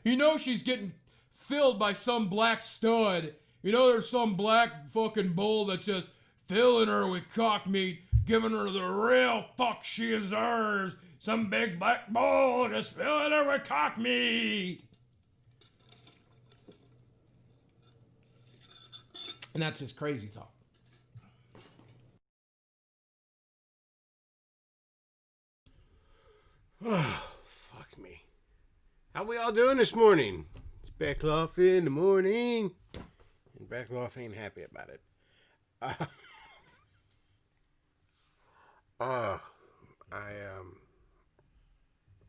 You know she's getting filled by some black stud. You know there's some black fucking bull that's just filling her with cock meat, giving her the real fuck she deserves. Some big black bull just filling her with cock meat. And that's his crazy talk. Oh, fuck me. How we all doing this morning? It's Bechtloff in the morning. And Bechtloff ain't happy about it.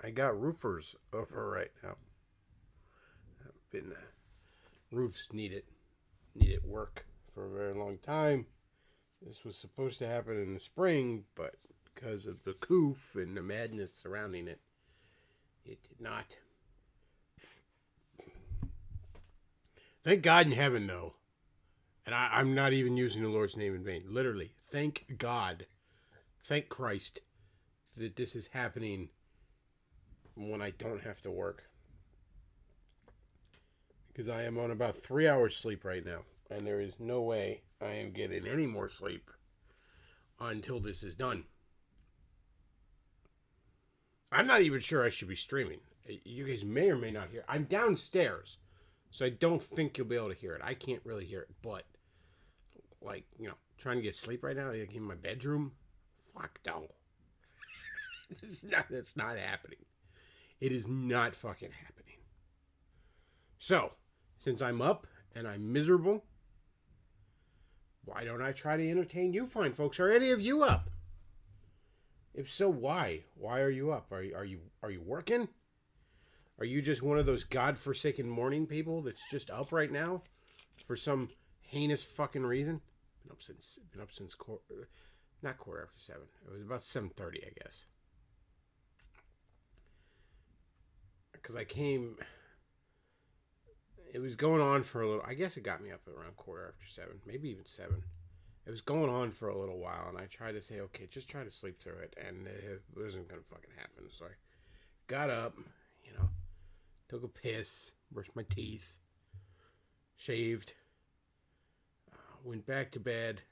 I got roofers over right now. I've been roofs needed work for a very long time. This was supposed to happen in the spring, but because of the coof and the madness surrounding it, it did not. Thank God in heaven, though. And I'm not even using the Lord's name in vain. Literally, thank God, thank Christ that this is happening when I don't have to work. Because I am on about 3 hours sleep right now. And there is no way I am getting any more sleep until this is done. I'm not even sure I should be streaming. You guys may or may not hear. I'm downstairs, so I don't think you'll be able to hear it. I can't really hear it, but, like, you know, trying to get sleep right now, like in my bedroom, fuck no. It's not happening. It is not fucking happening. So, since I'm up and I'm miserable, why don't I try to entertain you fine folks? Are any of you up? If so, why? Why are you up? Are you working? Are you just one of those godforsaken morning people that's just up right now for some heinous fucking reason? Been up since not quarter after 7. It was about 7:30, I guess. Because I came. It was going on for a little. I guess it got me up around quarter after 7, maybe even 7. It was going on for a little while, and I tried to say, okay, just try to sleep through it, and it wasn't going to fucking happen. So I got up, you know, took a piss, brushed my teeth, shaved, went back to bed,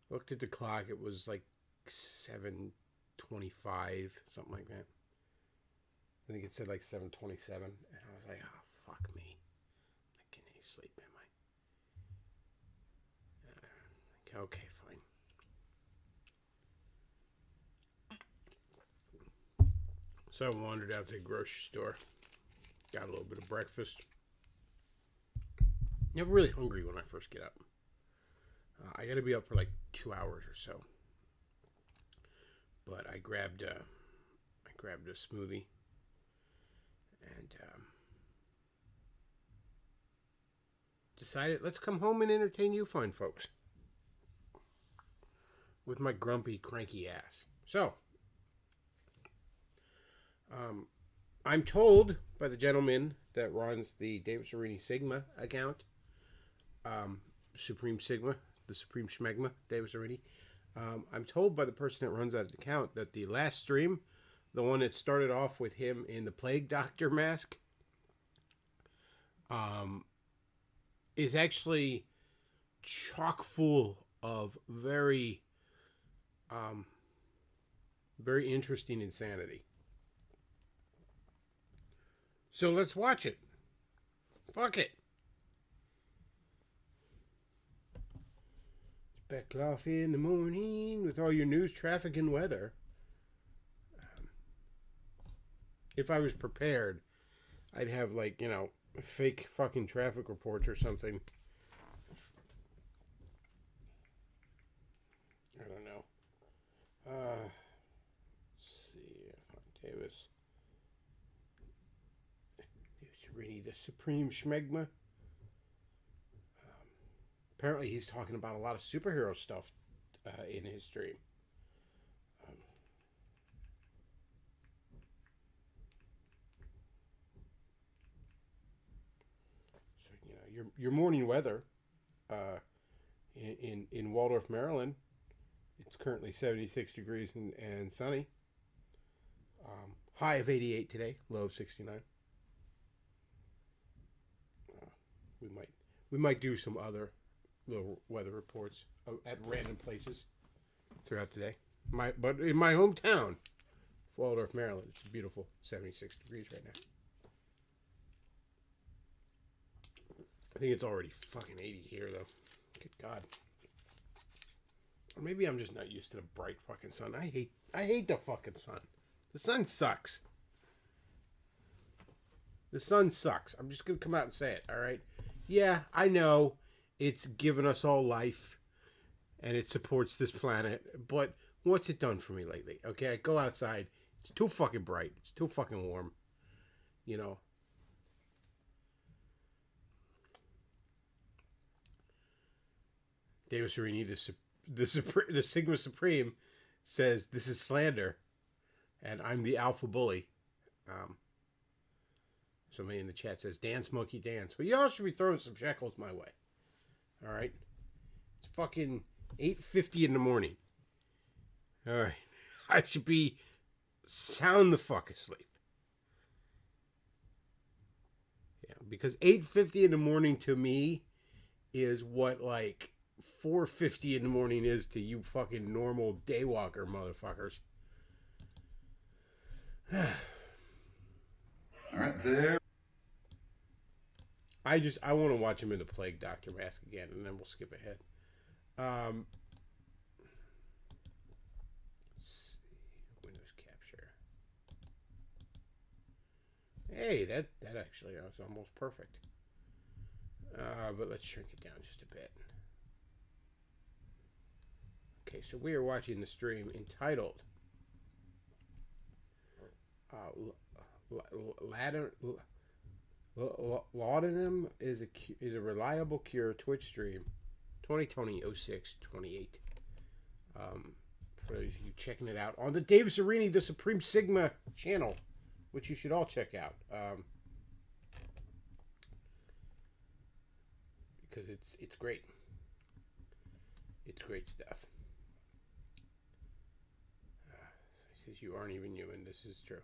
looked at the clock. It was like 7:25, something like that. I think it said like 7:27, and I was like, oh, fuck me. I can't even sleep, am I? Okay, fine. So I wandered out to the grocery store, got a little bit of breakfast. Never really hungry when I first get up. I got to be up for like 2 hours or so. But I grabbed a smoothie. And decided, let's come home and entertain you fine folks. With my grumpy, cranky ass. So, I'm told by the gentleman that runs the Davis Arini Sigma account, Supreme Sigma, the Supreme Schmegma, Davis Arini. I'm told by the person that runs that account that the last stream, the one that started off with him in the Plague Doctor mask, is actually chock full of very, very interesting insanity. So let's watch it. Fuck it. Bechtloff in the morning with all your news, traffic, and weather. If I was prepared, I'd have, like, fake fucking traffic reports or something. I don't know. Let's see. Davis Arini, the Supreme Schmegma. Apparently, he's talking about a lot of superhero stuff in his stream. So, your morning weather in Waldorf, Maryland. It's currently 76 degrees and sunny. High of 88 today, low of 69. We might do some other little weather reports at random places throughout the day. But in my hometown, Waldorf, Maryland, it's a beautiful 76 degrees right now. I think it's already fucking 80 here, though. Good God. Or maybe I'm just not used to the bright fucking sun. I hate the fucking sun. The sun sucks. The sun sucks. I'm just gonna come out and say it, alright? Yeah, I know it's given us all life and it supports this planet, but what's it done for me lately? Okay, I go outside. It's too fucking bright. It's too fucking warm. Davis Arini, the Sigma Supreme, says this is slander, and I'm the alpha bully. Somebody in the chat says, "Dance, Smokey, dance." Well, y'all should be throwing some shekels my way. All right, it's fucking 8:50 in the morning. All right, I should be sound the fuck asleep. Yeah, because 8:50 in the morning to me is what, like, 4:50 in the morning is to you fucking normal daywalker motherfuckers. All right, there. I want to watch him in the Plague Doctor mask again, and then we'll skip ahead. Let's see. Windows capture. Hey, that actually was almost perfect. But let's shrink it down just a bit. Okay, so we are watching the stream entitled Laudanum is a reliable cure. Twitch stream 2020-06-28. For those of you checking it out on the Davis Arini, the Supreme Sigma channel, which you should all check out, because it's great. It's great stuff. So he says you aren't even human. This is true.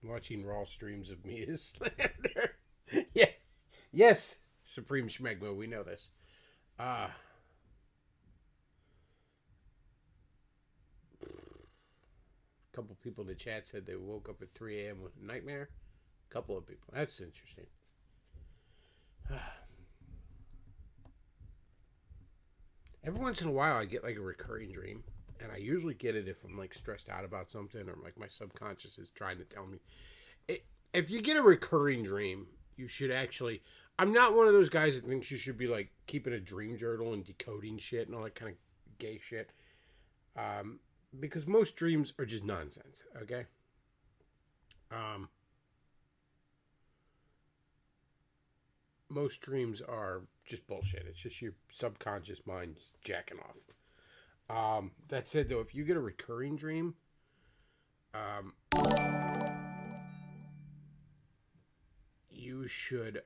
Watching raw streams of me is slander. Yeah. Yes, Supreme Schmegma, we know this. A couple people in the chat said they woke up at 3 a.m. with a nightmare. A couple of people. That's interesting. Every once in a while I get like a recurring dream. And I usually get it if I'm like stressed out about something, or like my subconscious is trying to tell me. If you get a recurring dream, you should actually... I'm not one of those guys that thinks you should be like keeping a dream journal and decoding shit and all that kind of gay shit. Because most dreams are just nonsense, okay? Most dreams are just bullshit. It's just your subconscious mind jacking off. That said, though, if you get a recurring dream, um, you should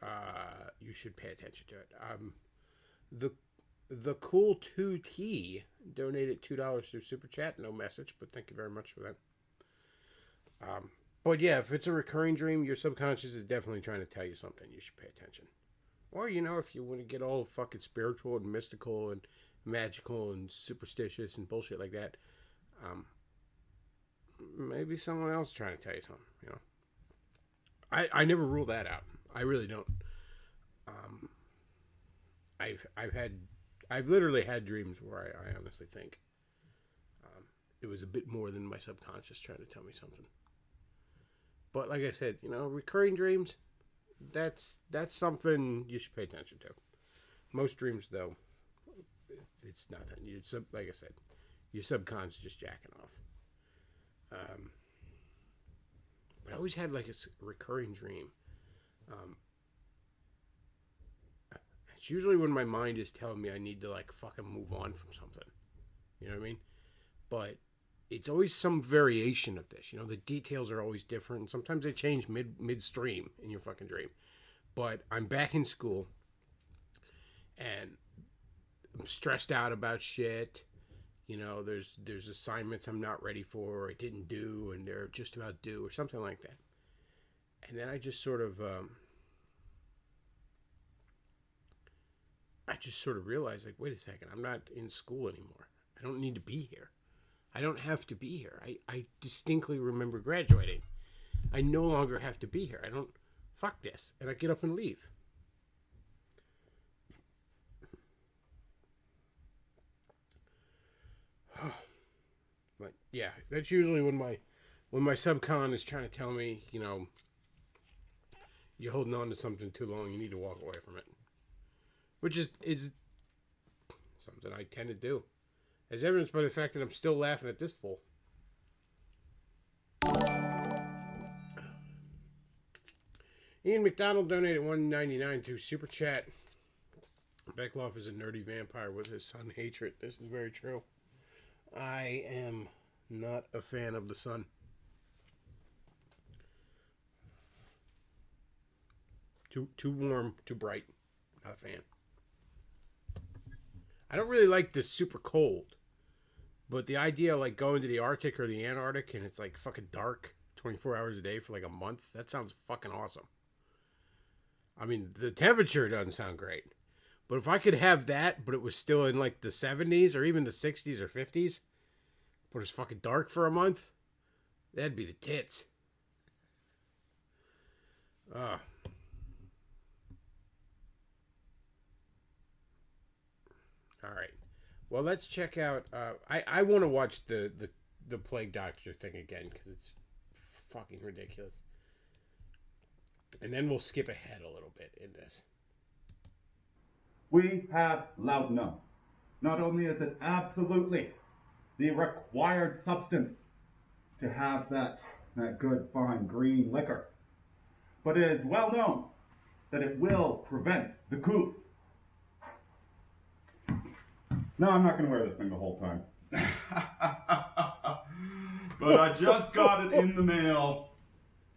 pay attention to it. The cool 2T donated $2 through Super Chat. No message, but thank you very much for that. But yeah, if it's a recurring dream, your subconscious is definitely trying to tell you something. You should pay attention. Or, you know, if you want to get all fucking spiritual and mystical and magical and superstitious and bullshit like that, maybe someone else trying to tell you something, you know. I never rule that out. I really don't. I've literally had dreams where I honestly think it was a bit more than my subconscious trying to tell me something. But like I said, you know, recurring dreams, that's something you should pay attention to. Most dreams, though, it's nothing. Like I said, your subconscious is just jacking off. But I always had like a recurring dream. It's usually when my mind is telling me I need to like fucking move on from something. You know what I mean? But it's always some variation of this. You know, the details are always different. And sometimes they change midstream in your fucking dream. But I'm back in school and I'm stressed out about shit. You know, there's assignments I'm not ready for, or I didn't do, and they're just about due, or something like that. And then I just sort of realized, like, wait a second, I'm not in school anymore. I don't need to be here. I don't have to be here. I distinctly remember graduating. I no longer have to be here. I don't, fuck this. And I get up and leave. But yeah, that's usually when my subcon is trying to tell me, you know, you're holding on to something too long, you need to walk away from it. Which is something I tend to do. As evidenced by the fact that I'm still laughing at this fool. Ian McDonald donated $1.99 through Super Chat. Bechtloff is a nerdy vampire with his sun hatred. This is very true. I am not a fan of the sun. Too warm, too bright. Not a fan. I don't really like the super cold. But the idea of like going to the Arctic or the Antarctic and it's like fucking dark 24 hours a day for like a month, that sounds fucking awesome. I mean, the temperature doesn't sound great. But if I could have that, but it was still in like the 70s or even the 60s or 50s, but it's fucking dark for a month, that'd be the tits. All right. Well, let's check out. I want to watch the Plague Doctor thing again because it's fucking ridiculous. And then we'll skip ahead a little bit in this. We have laudanum. Not only is it absolutely the required substance to have that good fine green liquor, but it is well known that it will prevent the coof. No, I'm not going to wear this thing the whole time. But I just got it in the mail,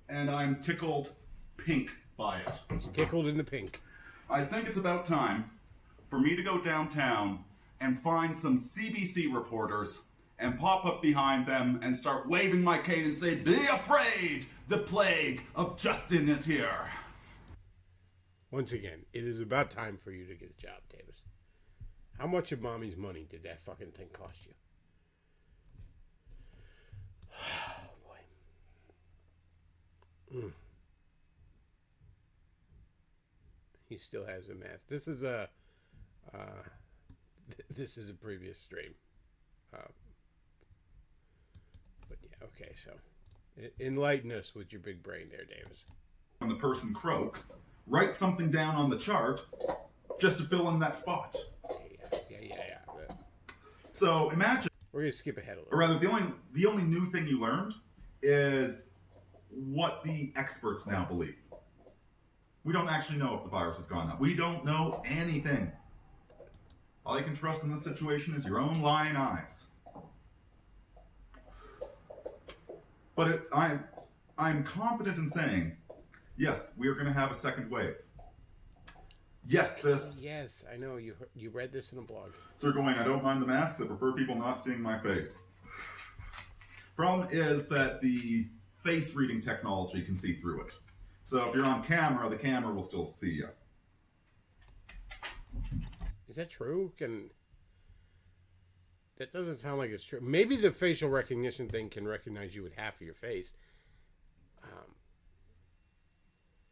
and I'm tickled pink by it. It's tickled in the pink. I think it's about time for me to go downtown and find some CBC reporters and pop up behind them and start waving my cane and say, "Be afraid, the plague of Justin is here." Once again, it is about time for you to get a job, Davis. How much of mommy's money did that fucking thing cost you? Oh, boy. He still has a mask. This is a previous stream. But yeah, okay, so enlighten us with your big brain there, Davis. When the person croaks, write something down on the chart just to fill in that spot. Yeah. So imagine. We're gonna skip ahead a little. Or rather, the only new thing you learned is what the experts now believe. We don't actually know if the virus has gone out. We don't know anything. All you can trust in this situation is your own lying eyes. But I'm confident in saying, yes, we are going to have a second wave. Yes, this... Yes, I know. You read this in a blog. Sir Gawain, I don't mind the masks. I prefer people not seeing my face. Problem is that the face reading technology can see through it. So if you're on camera, the camera will still see you. Is that true? That doesn't sound like it's true. Maybe the facial recognition thing can recognize you with half of your face.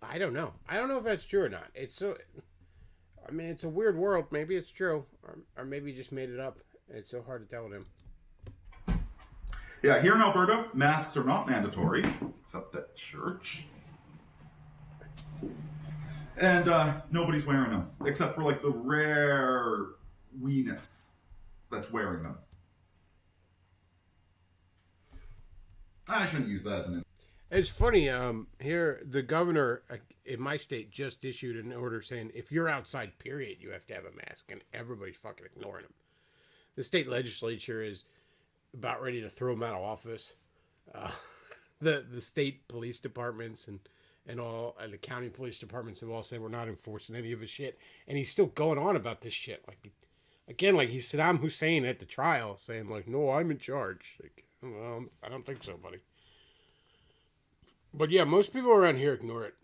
I don't know. I don't know if that's true or not. It's a weird world. Maybe it's true, or maybe he just made it up. It's so hard to tell him. Yeah, here in Alberta, masks are not mandatory, except at church. And nobody's wearing them, except for like the rare weenus that's wearing them. I shouldn't use that as an... It's funny, here, the governor in my state just issued an order saying if you're outside, period, you have to have a mask, and everybody's fucking ignoring him. The state legislature is about ready to throw him out of office. The state police departments and the county police departments have all said we're not enforcing any of his shit, and he's still going on about this shit. Like, again, like he's Saddam Hussein at the trial, saying like, "No, I'm in charge." Like, well, I don't think so, buddy. But yeah, most people around here ignore it.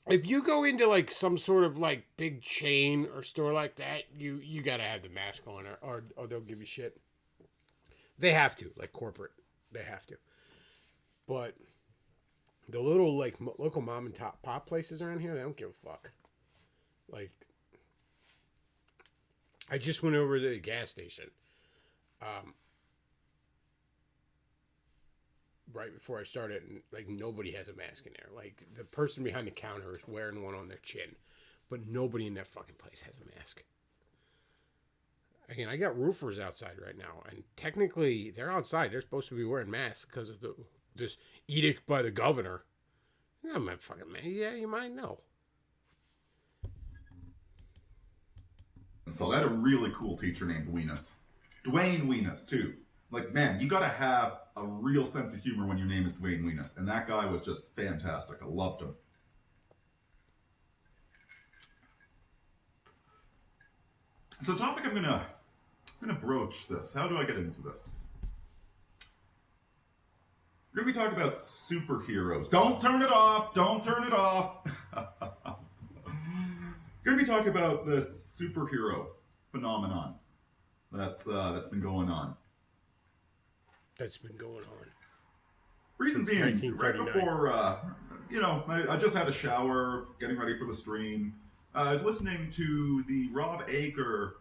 If you go into like some sort of like big chain or store like that, you gotta have the mask on, or they'll give you shit. They have to, like corporate, they have to. But the little like local mom and pop places around here, they don't give a fuck. Like, I just went over to the gas station. Right before I started, and like nobody has a mask in there. Like the person behind the counter is wearing one on their chin, but nobody in that fucking place has a mask. Again, I got roofers outside right now, and technically they're outside. They're supposed to be wearing masks because of this edict by the governor. I'm not fucking man. Yeah, you might know. And so I had a really cool teacher named Weenus. Dwayne Weenus, too. Like, man, you gotta have a real sense of humor when your name is Dwayne Weenus. And that guy was just fantastic. I loved him. So topic I'm gonna broach this. How do I get into this? We're gonna be talking about superheroes. Don't turn it off! Don't turn it off! We're gonna be talking about this superhero phenomenon that's been going on. That's been going on. Reason being, right before, I just had a shower, getting ready for the stream. I was listening to the Rob Ager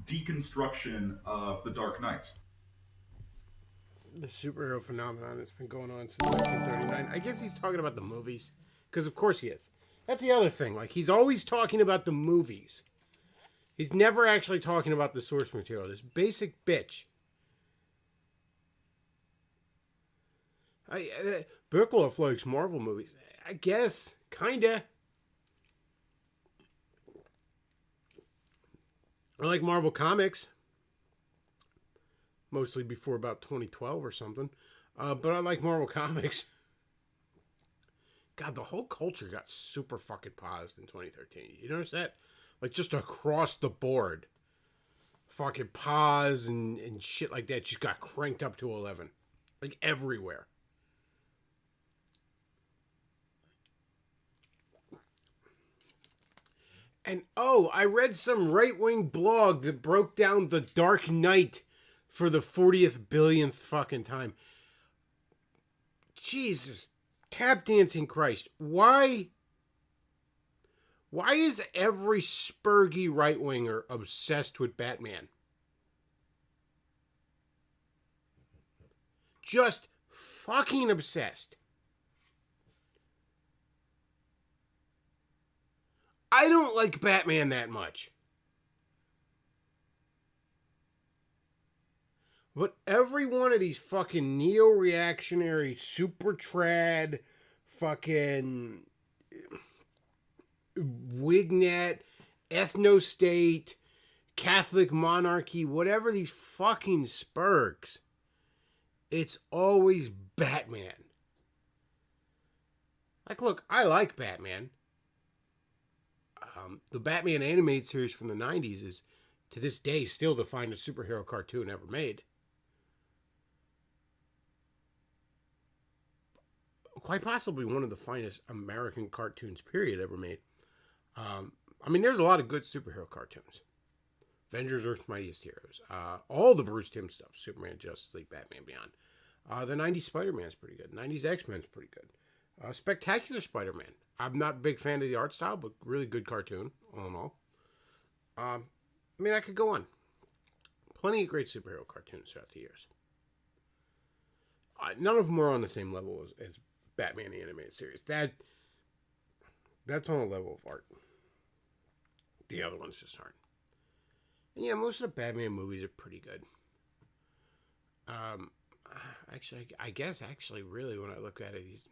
deconstruction of The Dark Knight. The superhero phenomenon that's been going on since 1939. I guess he's talking about the movies, because of course he is. That's the other thing. Like, he's always talking about the movies. He's never actually talking about the source material. This basic bitch. Bechtloff likes Marvel movies. I guess. Kinda. I like Marvel comics. Mostly before about 2012 or something. But I like Marvel comics. God, the whole culture got super fucking paused in 2013. You notice that? Like, just across the board. Fucking pause and shit like that just got cranked up to 11. Like, everywhere. And, I read some right-wing blog that broke down The Dark Knight for the 40th billionth fucking time. Jesus. Tap dancing Christ. Why is every spurgy right-winger obsessed with Batman? Just fucking obsessed. I don't like Batman that much. But every one of these fucking neo-reactionary, super trad, fucking Wignet, ethno-state, Catholic monarchy, whatever these fucking spurgs, it's always Batman. Like, look, I like Batman. The Batman animated series from the 90s is, to this day, still the finest superhero cartoon ever made. Quite possibly one of the finest American cartoons, period, ever made. I mean, there's a lot of good superhero cartoons. Avengers, Earth's Mightiest Heroes. All the Bruce Timm stuff. Superman, Justice League, Batman Beyond. The 90s Spider-Man's pretty good. 90s X-Men's pretty good. Spectacular Spider-Man. I'm not a big fan of the art style, but really good cartoon, all in all. I mean, I could go on. Plenty of great superhero cartoons throughout the years. None of them are on the same level as Batman the Animated Series. That's on a level of art. The other ones just aren't. And yeah, most of the Batman movies are pretty good. Actually, I guess really when I look at it, he's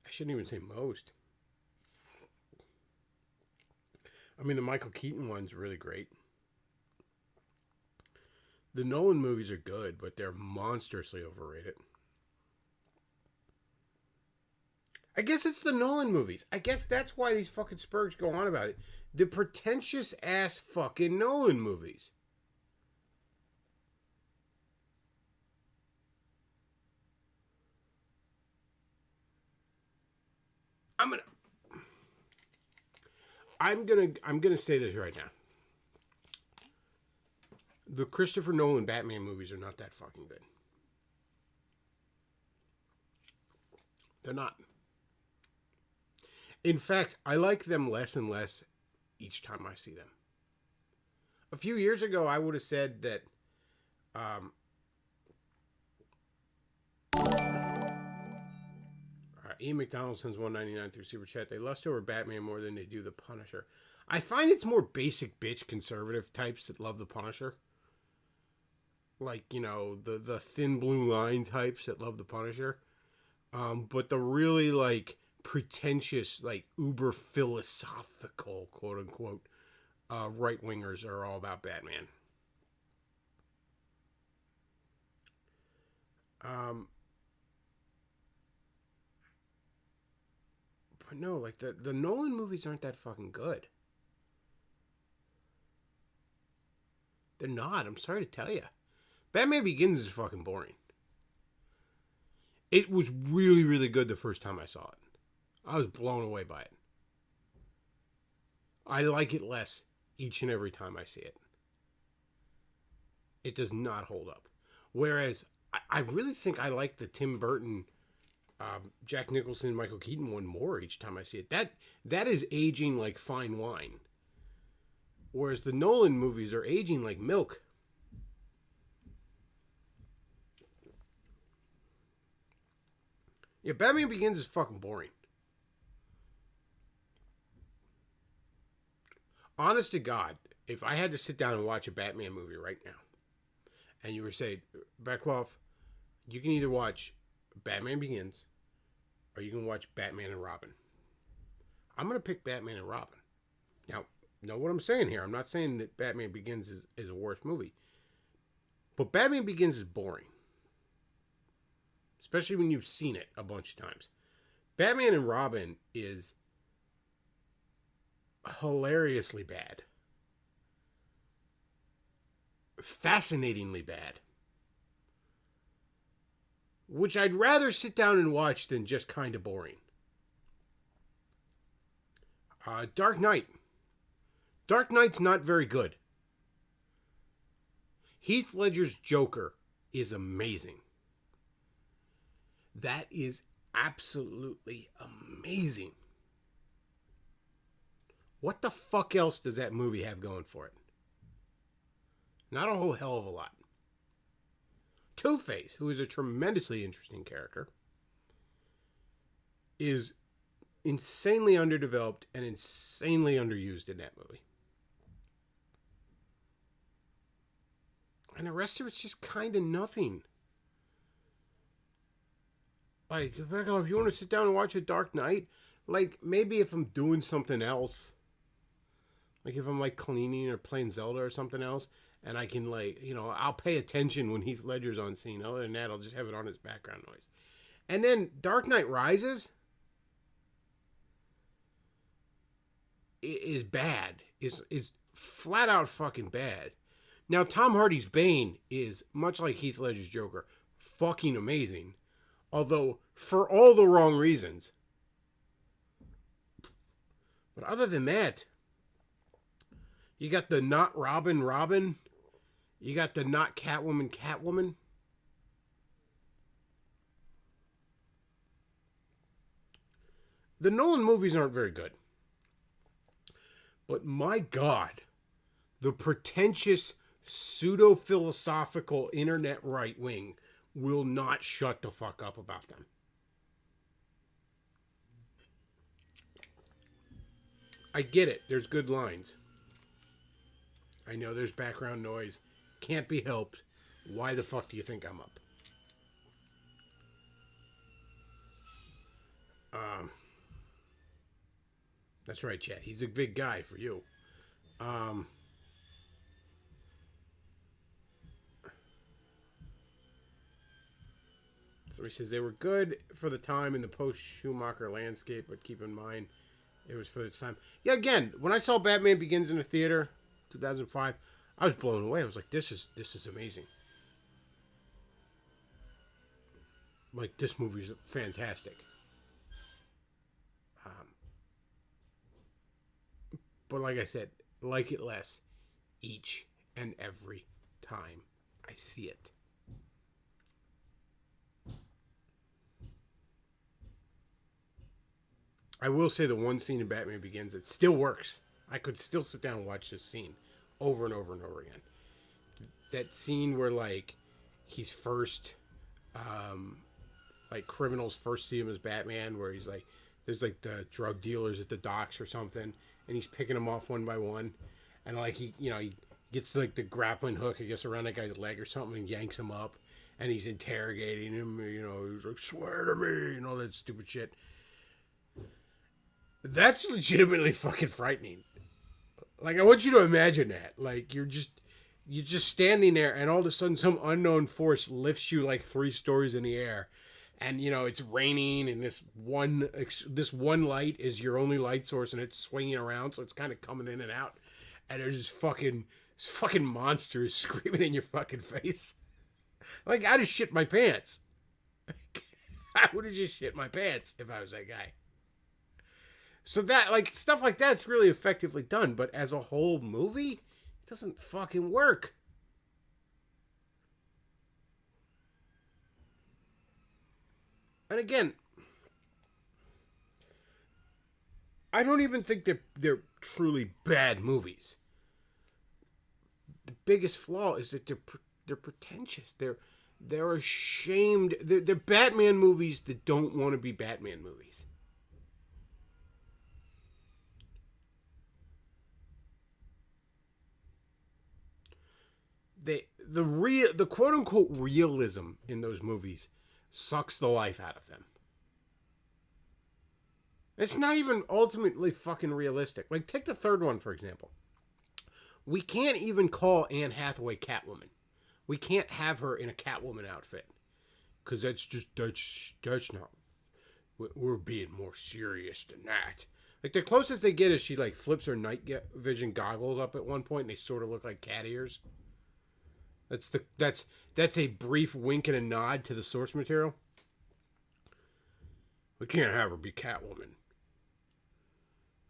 I shouldn't even say most. I mean, the Michael Keaton one's really great. The Nolan movies are good, but they're monstrously overrated. I guess it's the Nolan movies. I guess that's why these fucking spurgs go on about it. The pretentious ass fucking Nolan movies. I'm gonna say this right now. The Christopher Nolan Batman movies are not that fucking good. They're not. In fact, I like them less and less each time I see them. A few years ago, I would have said that Ian McDonald sends $1.99 through Super Chat. They lust over Batman more than they do the Punisher. I find it's more basic bitch conservative types that love the Punisher. Like, you know, the thin blue line types that love the Punisher. But the really, like, pretentious, like, uber philosophical, quote unquote, right wingers are all about Batman. But no, like, the Nolan movies aren't that fucking good. They're not. I'm sorry to tell you. Batman Begins is fucking boring. It was really, really good the first time I saw it. I was blown away by it. I like it less each and every time I see it. It does not hold up. Whereas, I really think I like the Tim Burton, Jack Nicholson, Michael Keaton one more each time I see it. That is aging like fine wine. Whereas the Nolan movies are aging like milk. Yeah, Batman Begins is fucking boring. Honest to God, if I had to sit down and watch a Batman movie right now, and you were saying, Bechtloff, you can either watch Batman Begins, or you can watch Batman and Robin. I'm going to pick Batman and Robin. Now, know what I'm saying here. I'm not saying that Batman Begins is a worse movie. But Batman Begins is boring. Especially when you've seen it a bunch of times. Batman and Robin is hilariously bad. Fascinatingly bad. Which I'd rather sit down and watch than just kind of boring. Dark Knight. Dark Knight's not very good. Heath Ledger's Joker is amazing. That is absolutely amazing. What the fuck else does that movie have going for it? Not a whole hell of a lot. Two-Face, who is a tremendously interesting character, is insanely underdeveloped and insanely underused in that movie. And the rest of it's just kind of nothing. Like, if you want to sit down and watch a Dark Knight, like, maybe if I'm doing something else, Like if I'm like cleaning or playing Zelda or something else, and I can like, I'll pay attention when Heath Ledger's on scene. Other than that, I'll just have it on as background noise. And then Dark Knight Rises is bad. Is flat out fucking bad. Now Tom Hardy's Bane is much like Heath Ledger's Joker, fucking amazing. Although for all the wrong reasons. But other than that, you got the not Robin. You got the not Catwoman. The Nolan movies aren't very good. But my God, the pretentious, pseudo-philosophical internet right wing will not shut the fuck up about them. I get it. There's good lines. I know there's background noise. Can't be helped. Why the fuck do you think I'm up? That's right, Chad. He's a big guy for you. So he says they were good for the time in the post-Schumacher landscape, but keep in mind it was for the time. Yeah, again, when I saw Batman Begins in the theater, 2005, I was blown away. I was like, this is amazing. Like, this movie is fantastic. But like I said, like it less each and every time I see it. I will say the one scene in Batman Begins, it still works. I could still sit down and watch this scene over and over and over again. That scene where, like, he's first, like, criminals first see him as Batman, where he's like, there's like the drug dealers at the docks or something, and he's picking them off one by one, and like he gets like the grappling hook, I guess, around that guy's leg or something, and yanks him up, and he's interrogating him. He's like, "Swear to me," and all that stupid shit. That's legitimately fucking frightening. Like, I want you to imagine that. Like, you're just standing there, and all of a sudden, some unknown force lifts you like 3 stories in the air. And, it's raining, and this one light is your only light source, and it's swinging around, so it's kind of coming in and out. And there's this fucking monster screaming in your fucking face. Like, I'd have shit my pants. I would have just shit my pants if I was that guy. So that, like, stuff like that's really effectively done, but as a whole movie, it doesn't fucking work. And again, I don't even think they're truly bad movies. The biggest flaw is that they're pretentious. They're ashamed. They're Batman movies that don't want to be Batman movies. The quote unquote realism in those movies sucks the life out of them. It's not even ultimately fucking realistic. Like, take the third one, for example. We can't even call Anne Hathaway Catwoman. We can't have her in a Catwoman outfit. Because that's not... We're being more serious than that. Like, the closest they get is she, like, flips her night vision goggles up at one point, and they sort of look like cat ears. That's a brief wink and a nod to the source material. We can't have her be Catwoman.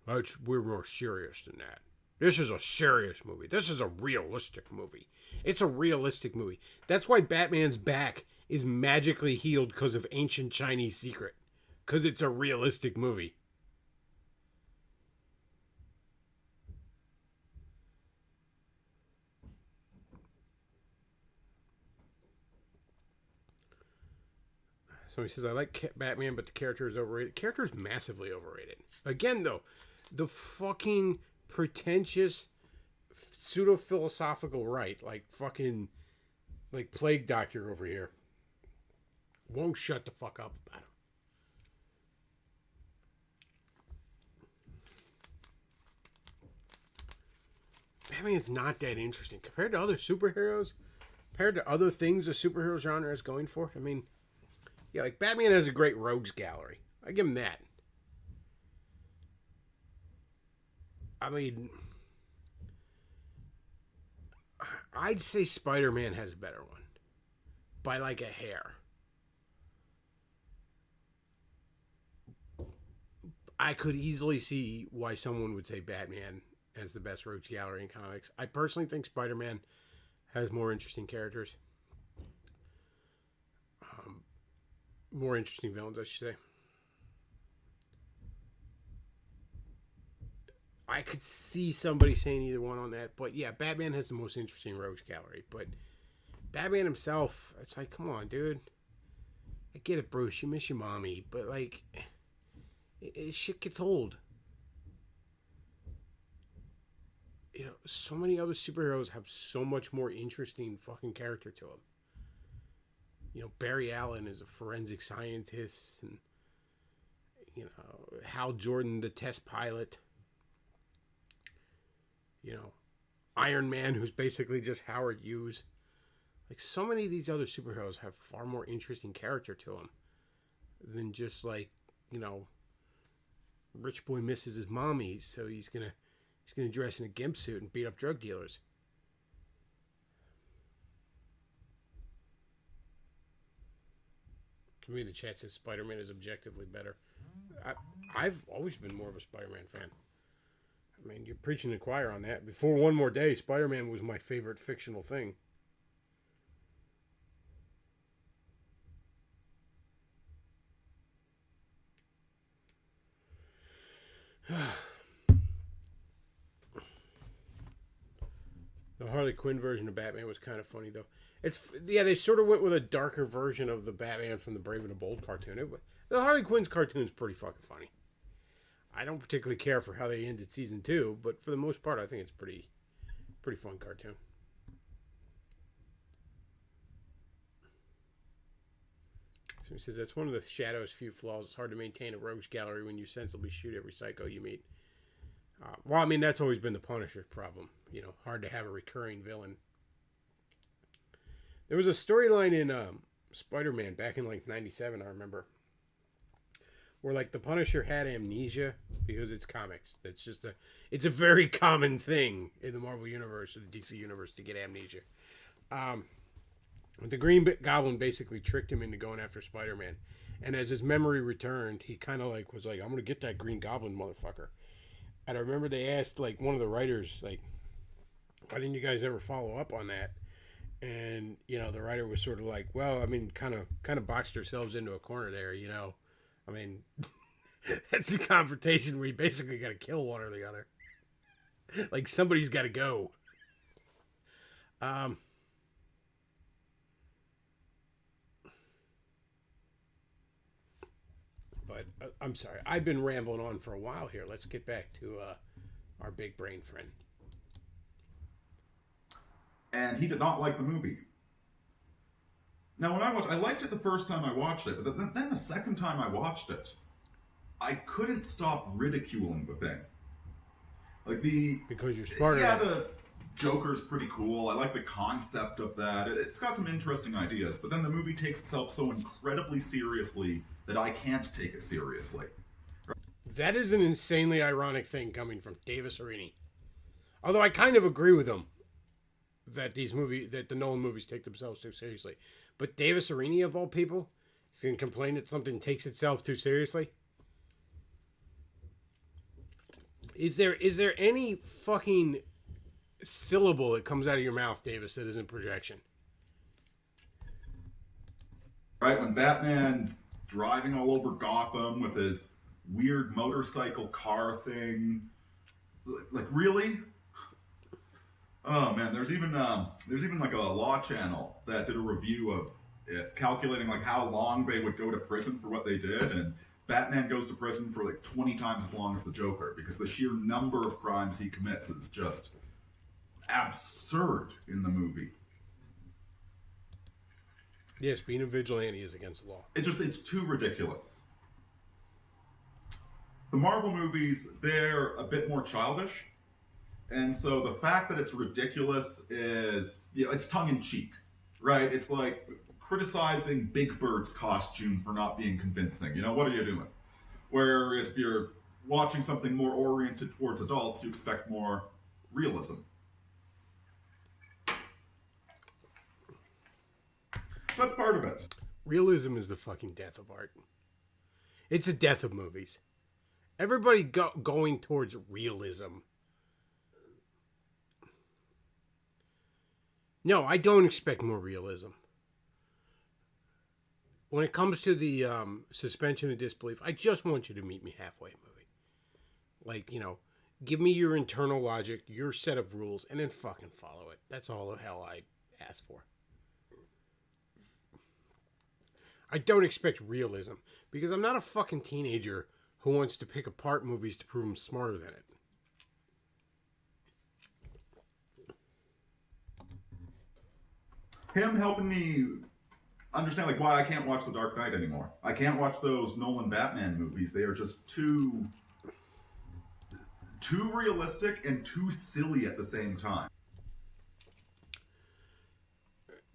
We're more serious than that. This is a serious movie. This is a realistic movie. It's a realistic movie. That's why Batman's back is magically healed because of ancient Chinese secret. Because it's a realistic movie. So he says, I like Batman, but the character is overrated. The character is massively overrated. Again, though, the fucking pretentious, pseudo-philosophical right, like fucking, like plague doctor over here, won't shut the fuck up about him. Batman's not that interesting compared to other superheroes. Compared to other things the superhero genre is going for. I mean, yeah, like Batman has a great rogues gallery. I give him that. I mean, I'd say Spider-Man has a better one. By like a hair. I could easily see why someone would say Batman has the best rogues gallery in comics. I personally think Spider-Man has more interesting characters. More interesting villains, I should say. I could see somebody saying either one on that. But yeah, Batman has the most interesting rogues gallery. But Batman himself, it's like, come on, dude. I get it, Bruce. You miss your mommy. But like, shit gets old. You know, so many other superheroes have so much more interesting fucking character to them. You know, Barry Allen is a forensic scientist, and you know, Hal Jordan, the test pilot. You know, Iron Man, who's basically just Howard Hughes. Like, so many of these other superheroes have far more interesting character to them than just like, you know, rich boy misses his mommy, so he's gonna dress in a gimp suit and beat up drug dealers. To me, the chat says Spider-Man is objectively better. I've always been more of a Spider-Man fan. I mean, you're preaching to the choir on that. Before One More Day, Spider-Man was my favorite fictional thing. The Harley Quinn version of Batman was kind of funny, though. They sort of went with a darker version of the Batman from the Brave and the Bold cartoon. The Harley Quinn's cartoon is pretty fucking funny. I don't particularly care for how they ended season 2, but for the most part, I think it's pretty fun cartoon. So he says that's one of the Shadow's few flaws. It's hard to maintain a rogues gallery when you sensibly shoot every psycho you meet. Well, I mean, that's always been the Punisher's problem. You know, hard to have a recurring villain. There was a storyline in Spider-Man back in like 97, I remember, where like the Punisher had amnesia because it's comics. It's a very common thing in the Marvel Universe or the DC Universe to get amnesia. The Green Goblin basically tricked him into going after Spider-Man. And as his memory returned, he kind of like was like, I'm going to get that Green Goblin motherfucker. And I remember they asked like one of the writers, like, why didn't you guys ever follow up on that? And, you know, the writer was sort of like, well, I mean, kind of boxed yourselves into a corner there, you know. I mean, that's a confrontation where you basically got to kill one or the other. Like, somebody's got to go. But I'm sorry, I've been rambling on for a while here. Let's get back to our big brain friend. And he did not like the movie. Now, when I liked it the first time I watched it, but then the second time I watched it, I couldn't stop ridiculing the thing. Like because you're smarter. Yeah, the Joker's pretty cool. I like the concept of that. It's got some interesting ideas, but then the movie takes itself so incredibly seriously that I can't take it seriously. That is an insanely ironic thing coming from Davis Arini. Although I kind of agree with him that the Nolan movies take themselves too seriously. But Davis Arini, of all people, is going to complain that something takes itself too seriously? Is there any fucking syllable that comes out of your mouth, Davis, that isn't projection? Right, when Batman's driving all over Gotham with his weird motorcycle car thing. Like, really? Oh man, there's even like a law channel that did a review of it, calculating like how long they would go to prison for what they did, and Batman goes to prison for like 20 times as long as the Joker, because the sheer number of crimes he commits is just absurd in the movie. Yes, being a vigilante is against the law. It's too ridiculous. The Marvel movies, they're a bit more childish. And so the fact that it's ridiculous is, it's tongue-in-cheek, right? It's like criticizing Big Bird's costume for not being convincing. What are you doing? Whereas if you're watching something more oriented towards adults, you expect more realism. So that's part of it. Realism is the fucking death of art. It's the death of movies. Everybody going towards realism. No, I don't expect more realism. When it comes to the suspension of disbelief, I just want you to meet me halfway, movie. Like, give me your internal logic, your set of rules, and then fucking follow it. That's all the hell I ask for. I don't expect realism, because I'm not a fucking teenager who wants to pick apart movies to prove I'm smarter than it. Him helping me understand why I can't watch The Dark Knight anymore. I can't watch those Nolan Batman movies. They are just too realistic and too silly at the same time.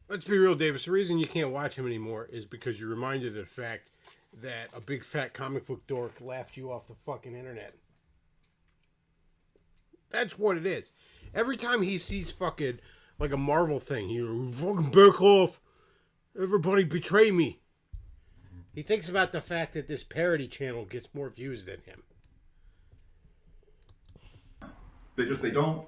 Let's be real, Davis. The reason you can't watch him anymore is because you're reminded of the fact that a big fat comic book dork laughed you off the fucking internet. That's what it is. Every time he sees fucking like a Marvel thing, he fucking Bechtloff, everybody betray me. He thinks about the fact that this parody channel gets more views than him. They don't.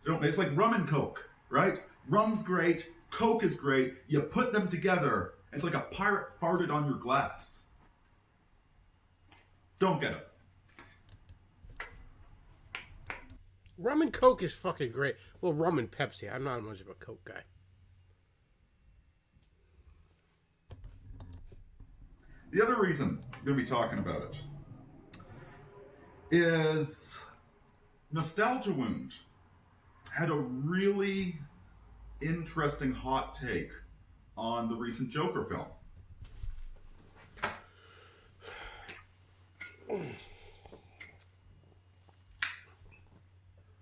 It's like rum and Coke, right? Rum's great. Coke is great. You put them together. It's like a pirate farted on your glass. Don't get it. Rum and Coke is fucking great. Well, rum and Pepsi. I'm not much of a Coke guy. The other reason I'm going to be talking about it is Nostalgia Wound had a really interesting hot take on the recent Joker film.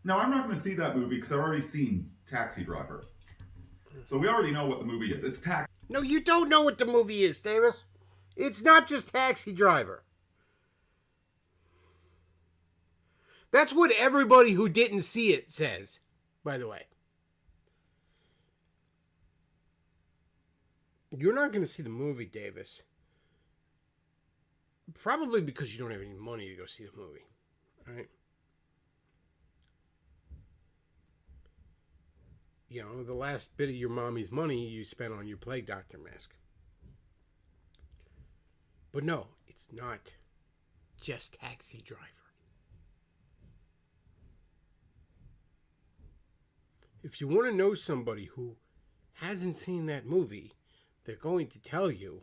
Now, I'm not going to see that movie because I've already seen Taxi Driver. So we already know what the movie is. It's Taxi. No, you don't know what the movie is, Davis. It's not just Taxi Driver. That's what everybody who didn't see it says, by the way. You're not going to see the movie, Davis. Probably because you don't have any money to go see the movie. All right? The last bit of your mommy's money you spent on your Plague Doctor mask. But no, it's not just Taxi Driver. If you want to know somebody who hasn't seen that movie, they're going to tell you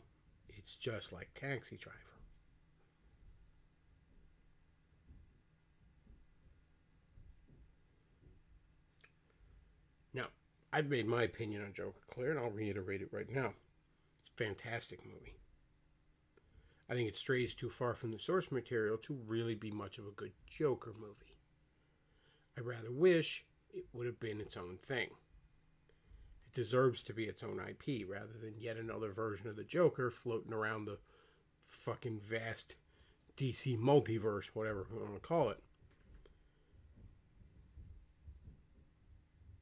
it's just like Taxi Driver. Now, I've made my opinion on Joker clear, and I'll reiterate it right now. It's a fantastic movie. I think it strays too far from the source material to really be much of a good Joker movie. I rather wish it would have been its own thing. It deserves to be its own IP rather than yet another version of the Joker floating around the fucking vast DC multiverse, whatever you want to call it.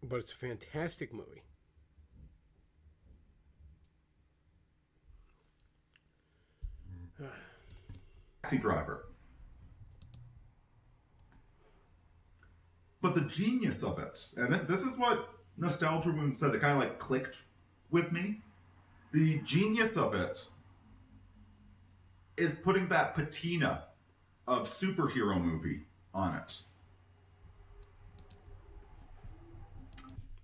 But it's a fantastic movie. Taxi Driver. But the genius of it, and this is what Nostalgia Wound said, that kind of clicked with me. The genius of it is putting that patina of superhero movie on it.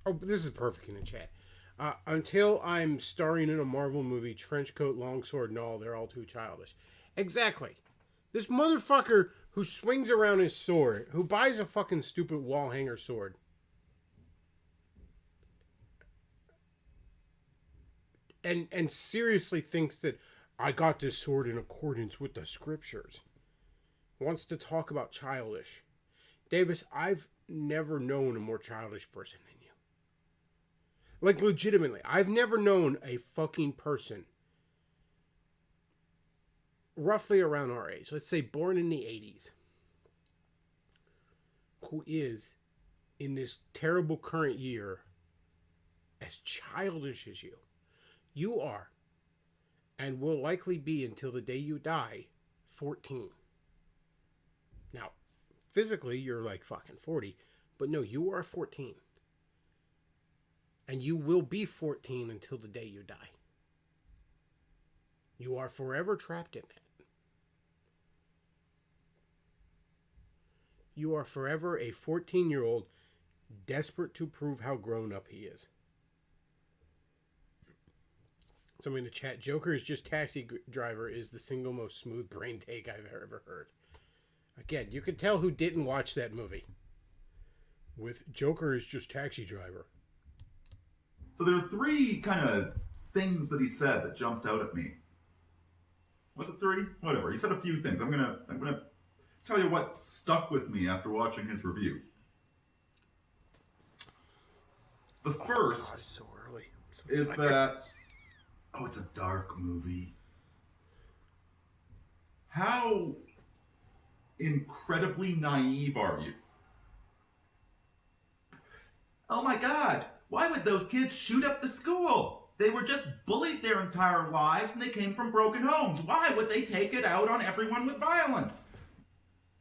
Oh, this is perfect in the chat. Until I'm starring in a Marvel movie, trenchcoat, longsword, and all, they're all too childish. Exactly. This motherfucker who swings around his sword, who buys a fucking stupid wall hanger sword, and seriously thinks that I got this sword in accordance with the scriptures, wants to talk about childish. Davis, I've never known a more childish person than you. Like, legitimately, I've never known a fucking person roughly around our age, let's say born in the 80s, who is, in this terrible current year, as childish as you. You are, and will likely be until the day you die, 14. Now, physically, you're like fucking 40, but no, you are 14. And you will be 14 until the day you die. You are forever trapped in that. You are forever a 14-year-old desperate to prove how grown up he is. Somebody in the chat, Joker is just Taxi Driver is the single most smooth brain take I've ever heard. Again, you can tell who didn't watch that movie. With Joker is just Taxi Driver. So there are three kind of things that he said that jumped out at me. Was it three? Whatever. He said a few things. I'm gonna tell you what stuck with me after watching his review. The first God, it's so early. is that it's a dark movie. How incredibly naive are you? Oh my God, why would those kids shoot up the school? They were just bullied their entire lives and they came from broken homes. Why would they take it out on everyone with violence?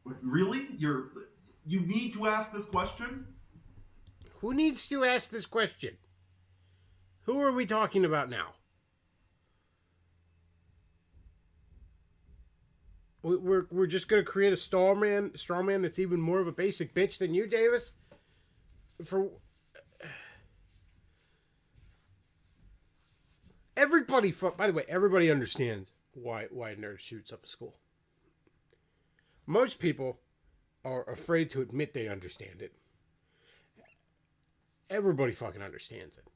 Really? You need to ask this question? Who needs to ask this question? Who are we talking about now? We're just going to create a straw man that's even more of a basic bitch than you, Davis? Everybody, by the way, everybody understands why a nerd shoots up a school. Most people are afraid to admit they understand it. Everybody fucking understands it.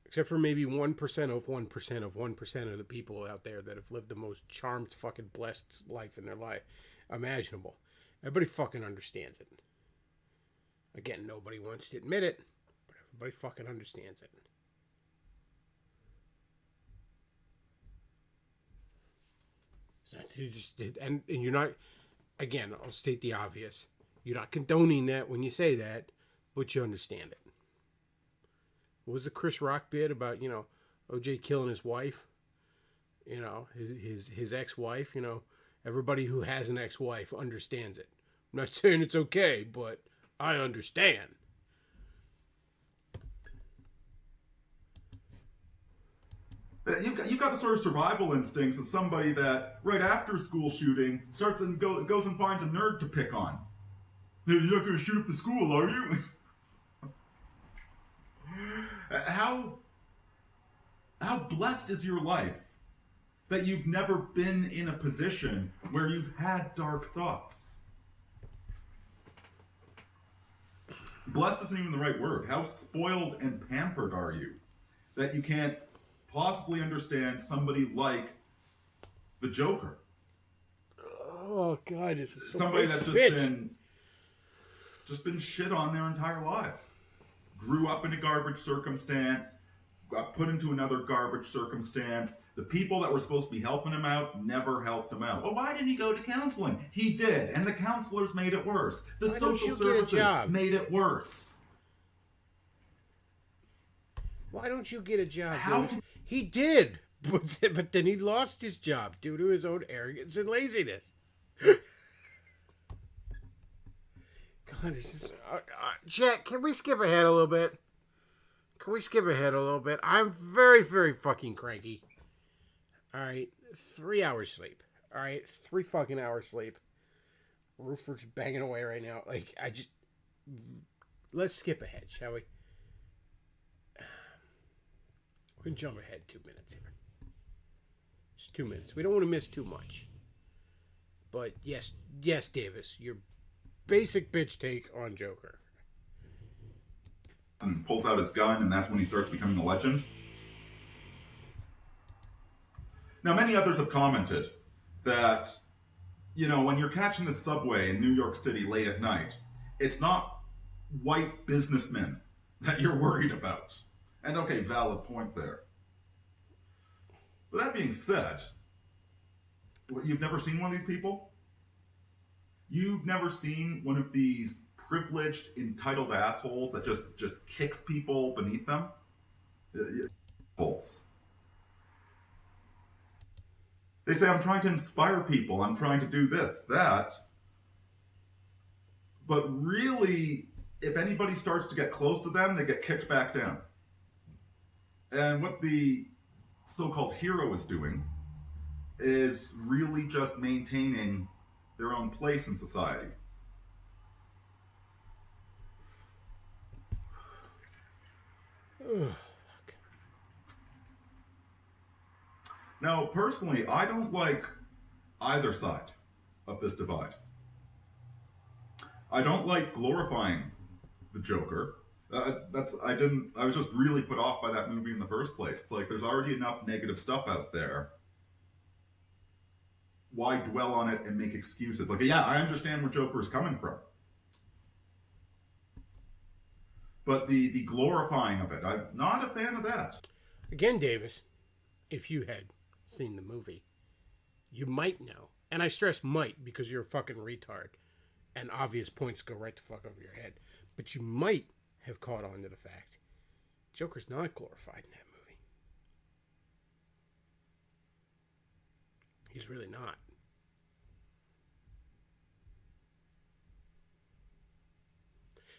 Except for maybe 1% of 1% of 1% of the people out there that have lived the most charmed, fucking blessed life in their life imaginable. Everybody fucking understands it. Again, nobody wants to admit it, but everybody fucking understands it. And you're not, again, I'll state the obvious. You're not condoning that when you say that, but you understand it. What was the Chris Rock bit about, OJ killing his wife? His ex-wife, everybody who has an ex-wife understands it. I'm not saying it's okay, but I understand. You've got the sort of survival instincts of somebody that, right after school shooting, starts and goes and finds a nerd to pick on. You're not going to shoot up the school, are you? How blessed is your life that you've never been in a position where you've had dark thoughts? Blessed isn't even the right word. How spoiled and pampered are you that you can't possibly understand somebody like the Joker? Oh God, this is somebody that's just been shit on their entire lives. Grew up in a garbage circumstance, got put into another garbage circumstance. The people that were supposed to be helping him out never helped him out. Well, why didn't he go to counseling? He did, and the counselors made it worse. The social services made it worse. Why don't you get a job? He did, but then he lost his job due to his own arrogance and laziness. God, this is... Jack, can we skip ahead a little bit? I'm very, very fucking cranky. Alright, 3 hours sleep. Alright, 3 fucking hours sleep. Roofer's banging away right now. Let's skip ahead, shall we? We're going to jump ahead 2 minutes here. Just 2 minutes. We don't want to miss too much. But yes, Davis, your basic bitch take on Joker. And pulls out his gun, and that's when he starts becoming a legend. Now, many others have commented that, when you're catching the subway in New York City late at night, it's not white businessmen that you're worried about. And okay, valid point there. But that being said, you've never seen one of these people? You've never seen one of these privileged, entitled assholes that just kicks people beneath them? False. They say, I'm trying to inspire people, I'm trying to do this, that. But really, if anybody starts to get close to them, they get kicked back down. And what the so-called hero is doing is really just maintaining their own place in society. Now, personally, I don't like either side of this divide. I don't like glorifying the Joker. I was just really put off by that movie in the first place. It's like, there's already enough negative stuff out there. Why dwell on it and make excuses? Like, yeah, I understand where Joker is coming from. But the glorifying of it, I'm not a fan of that. Again, Davis, if you had seen the movie, you might know. And I stress might because you're a fucking retard. And obvious points go right the fuck over your head. But you might have caught on to the fact Joker's not glorified in that movie. He's really not.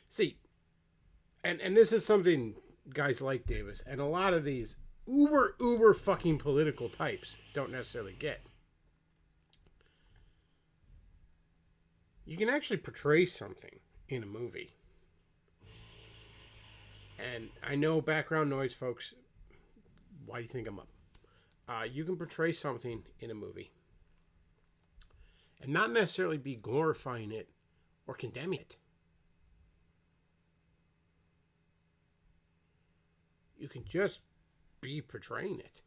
See, and this is something guys like Davis and a lot of these uber fucking political types don't necessarily get. You can actually portray something in a movie. And I know background noise, folks. Why do you think I'm up? You can portray something in a movie and not necessarily be glorifying it or condemning it. You can just be portraying it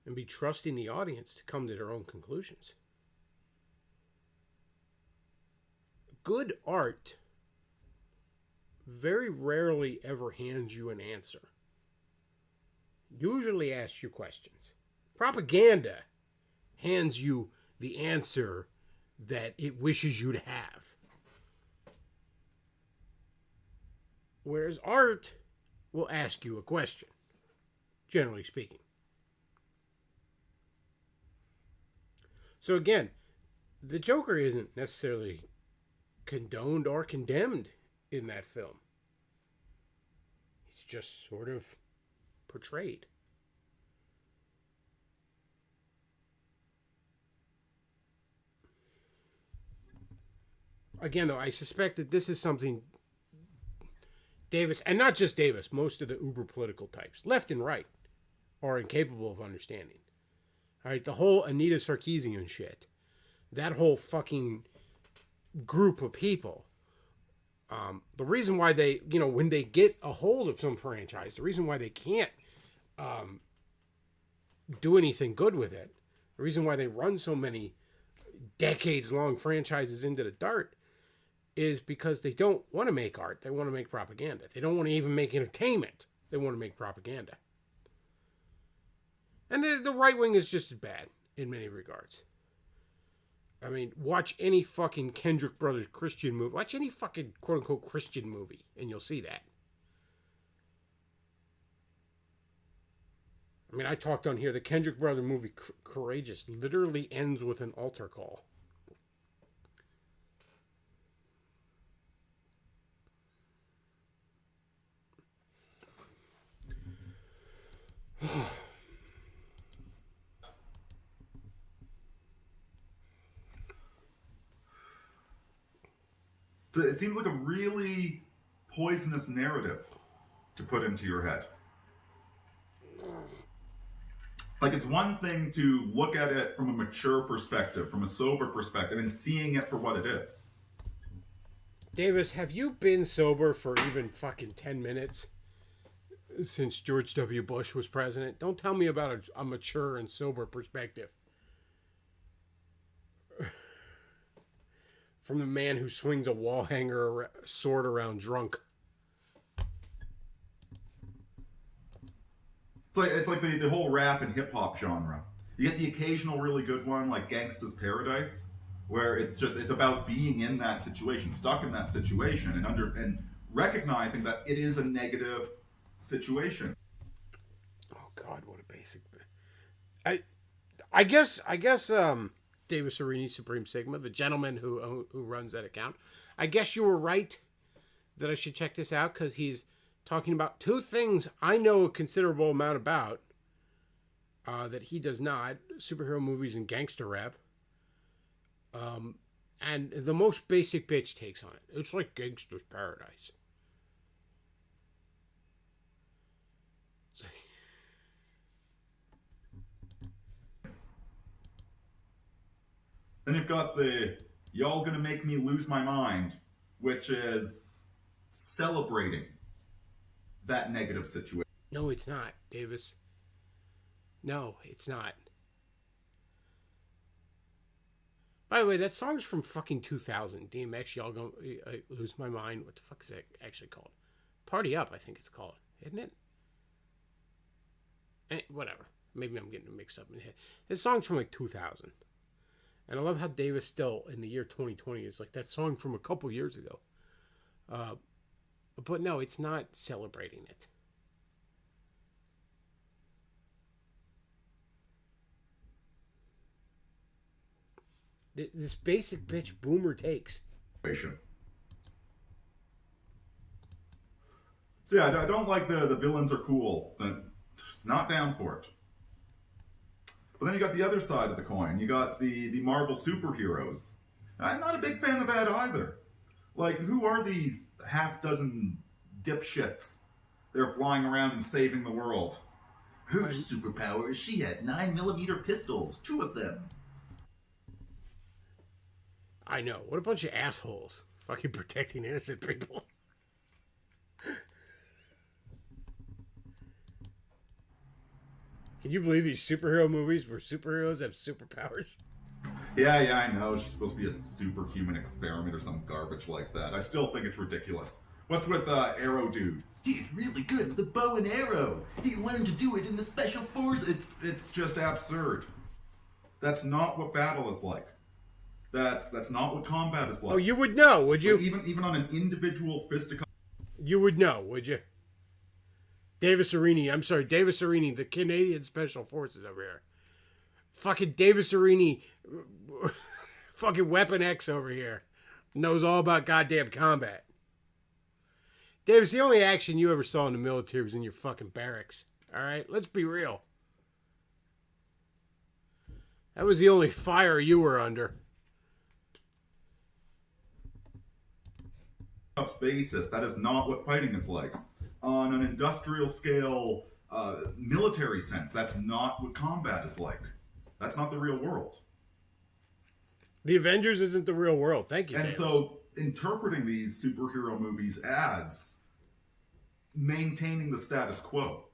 and be trusting the audience to come to their own conclusions. Good art very rarely ever hands you an answer. Usually asks you questions. Propaganda hands you the answer that it wishes you to have. Whereas art will ask you a question, generally speaking. So again, the Joker isn't necessarily condoned or condemned in that film. He's just sort of portrayed. Again, though, I suspect that this is something Davis, and not just Davis, most of the uber political types, left and right, are incapable of understanding. All right, the whole Anita Sarkeesian shit, that whole fucking group of people, the reason why they, when they get a hold of some franchise, the reason why they can't do anything good with it, the reason why they run so many decades-long franchises into the dirt, is because they don't want to make art. They want to make propaganda. They don't want to even make entertainment. They want to make propaganda. And the right wing is just as bad in many regards. I mean, watch any fucking Kendrick Brothers Christian movie. Watch any fucking quote-unquote Christian movie, and you'll see that. I mean, I talked on here, the Kendrick Brothers movie, Courageous, literally ends with an altar call. So it seems like a really poisonous narrative to put into your head. Like, it's one thing to look at it from a mature perspective, from a sober perspective, and seeing it for what it is. Davis, have you been sober for even fucking 10 minutes since George W. Bush was president? Don't tell me about a mature and sober perspective. from the man who swings a wall hanger sword around drunk. It's like the whole rap and hip hop genre. You get the occasional really good one like Gangsta's Paradise, where it's about being in that situation, stuck in that situation, and recognizing that it is a negative situation. Oh God, what a basic. I guess Davis Arini, Supreme Sigma, the gentleman who runs that account. I guess you were right that I should check this out because he's talking about two things I know a considerable amount about that he does not: superhero movies and gangster rap. And the most basic bitch takes on it. It's like Gangster's Paradise. Then you've got the "y'all gonna make me lose my mind," which is celebrating that negative situation. No, it's not, Davis. No, it's not. By the way, that song's from fucking 2000. DMX, y'all gonna lose my mind. What the fuck is that actually called? Party Up, I think it's called, isn't it? Whatever. Maybe I'm getting it mixed up in the head. This song's from like 2000. And I love how Davis still, in the year 2020, is like that song from a couple years ago. But no, it's not celebrating it. This basic bitch boomer takes. So yeah, I don't like the villains are cool. Not down for it. But then you got the other side of the coin. You got the Marvel superheroes. I'm not a big fan of that either. Like, who are these half-dozen dipshits? They're flying around and saving the world. Her superpower is she has 9mm pistols, 2 of them. I know. What a bunch of assholes. Fucking protecting innocent people. Can you believe these superhero movies where superheroes have superpowers? Yeah, I know. She's supposed to be a superhuman experiment or some garbage like that. I still think it's ridiculous. What's with Arrow Dude? He's really good with a bow and arrow. He learned to do it in the special forces. It's just absurd. That's not what battle is like. That's not what combat is like. Oh, you would know, would you? Like even on an individual fisticuff. You would know, would you? Davis Arini, the Canadian Special Forces over here. Fucking Davis Arini, fucking Weapon X over here, knows all about goddamn combat. Davis, the only action you ever saw in the military was in your fucking barracks. All right, let's be real. That was the only fire you were under. Basis, that is not what fighting is like. On an industrial scale, military sense, that's not what combat is like. That's not the real world. The Avengers isn't the real world. Thank you, And Davis. so, interpreting these superhero movies as maintaining the status quo.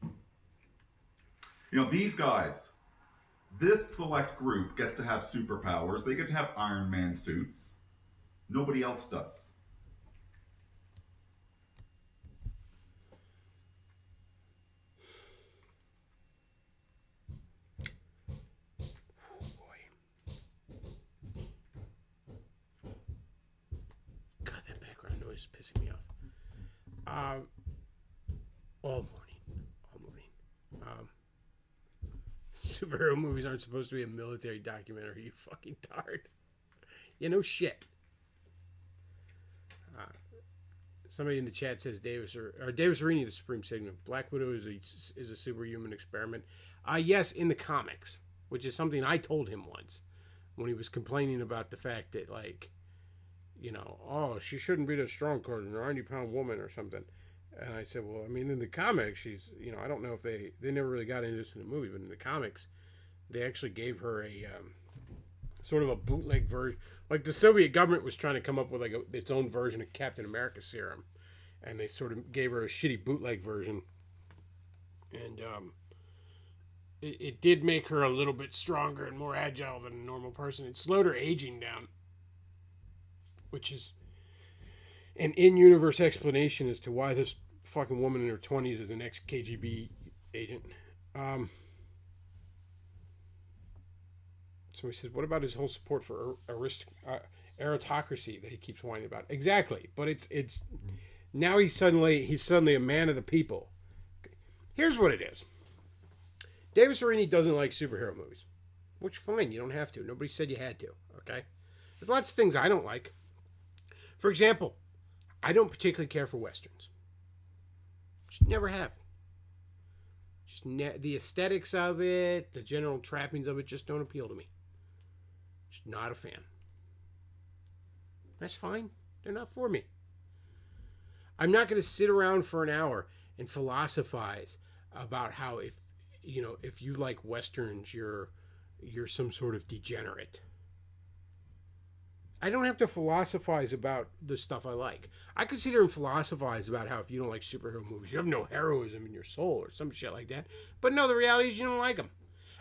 You know, these guys, this select group gets to have superpowers. They get to have Iron Man suits. Nobody else does. God, that background noise is pissing me off. All morning. Superhero movies aren't supposed to be a military documentary, you fucking tard. You know shit. Somebody in the chat says Davis Arini, the Supreme Sigma. Black Widow is a superhuman experiment. Yes, in the comics, which is something I told him once when he was complaining about the fact that, like, you know, oh, she shouldn't be that strong because she's a 90-pound woman or something. And I said, well, I mean, in the comics, she's, you know, I don't know if they never really got into this in the movie, but in the comics, they actually gave her a sort of a bootleg version. Like, the Soviet government was trying to come up with, like, its own version of Captain America serum. And they sort of gave her a shitty bootleg version. And it did make her a little bit stronger and more agile than a normal person. It slowed her aging down, which is an in-universe explanation as to why this fucking woman in her 20s is an ex-KGB agent. So he says, what about his whole support for aristocracy that he keeps whining about? Exactly, but it's now he's suddenly a man of the people. Here's what it is. Davis Arini doesn't like superhero movies, which fine, you don't have to. Nobody said you had to. Okay, there's lots of things I don't like. For example, I don't particularly care for westerns. Just never have. Just the aesthetics of it, the general trappings of it, just don't appeal to me. Just not a fan. That's fine. They're not for me. I'm not going to sit around for an hour and philosophize about how if you like westerns, you're some sort of degenerate. I don't have to philosophize about the stuff I like. I could sit here and philosophize about how if you don't like superhero movies, you have no heroism in your soul or some shit like that. But no, the reality is you don't like them.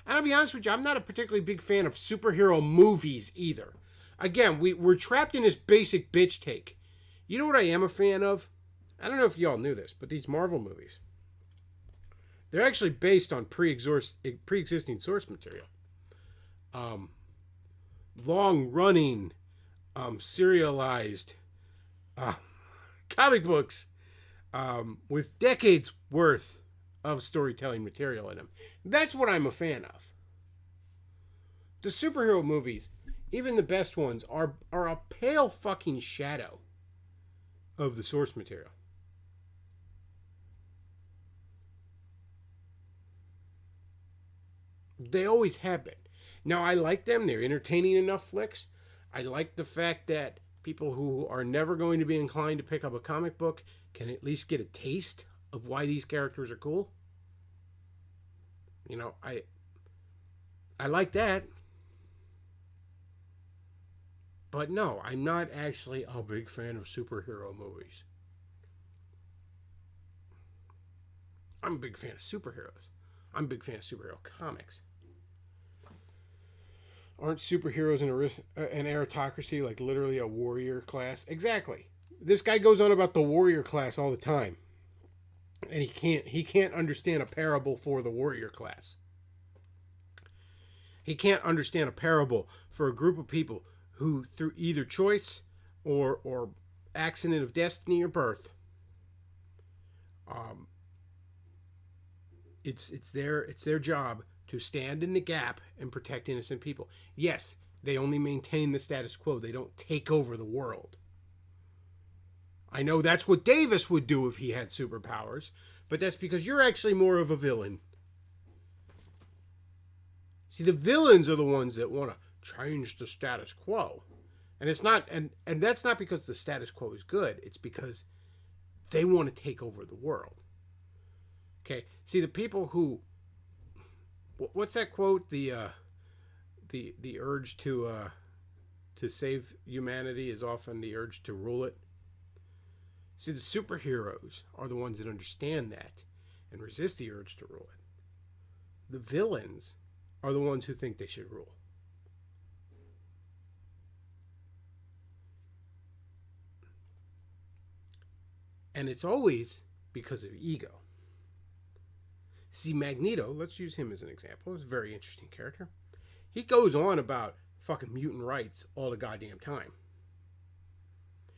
And I'll be honest with you, I'm not a particularly big fan of superhero movies either. Again, we're trapped in this basic bitch take. You know what I am a fan of? I don't know if y'all knew this, but these Marvel movies, they're actually based on pre-existing source material. Long-running, serialized comic books with decades worth of storytelling material in them. That's what I'm a fan of. The superhero movies, even the best ones, are a pale fucking shadow of the source material. They always have been. Now, I like them. They're entertaining enough flicks. I like the fact that people who are never going to be inclined to pick up a comic book can at least get a taste of why these characters are cool. You know, I like that. But no, I'm not actually a big fan of superhero movies. I'm a big fan of superheroes. I'm a big fan of superhero comics. Aren't superheroes an aristocracy, like literally a warrior class? Exactly. This guy goes on about the warrior class all the time. And he can't understand a parable for the warrior class. He can't understand a parable for a group of people who, through either choice or accident of destiny or birth, it's their job to stand in the gap and protect innocent people. Yes, they only maintain the status quo. They don't take over the world. I know that's what Davis would do if he had superpowers, but that's because you're actually more of a villain. See, the villains are the ones that want to change the status quo. And it's not, and that's not because the status quo is good. It's because they want to take over the world. Okay. See, the people who, what's that quote? The urge to save humanity is often the urge to rule it. See, the superheroes are the ones that understand that and resist the urge to rule it. The villains are the ones who think they should rule. And it's always because of ego. See, Magneto, let's use him as an example. He's a very interesting character. He goes on about fucking mutant rights all the goddamn time.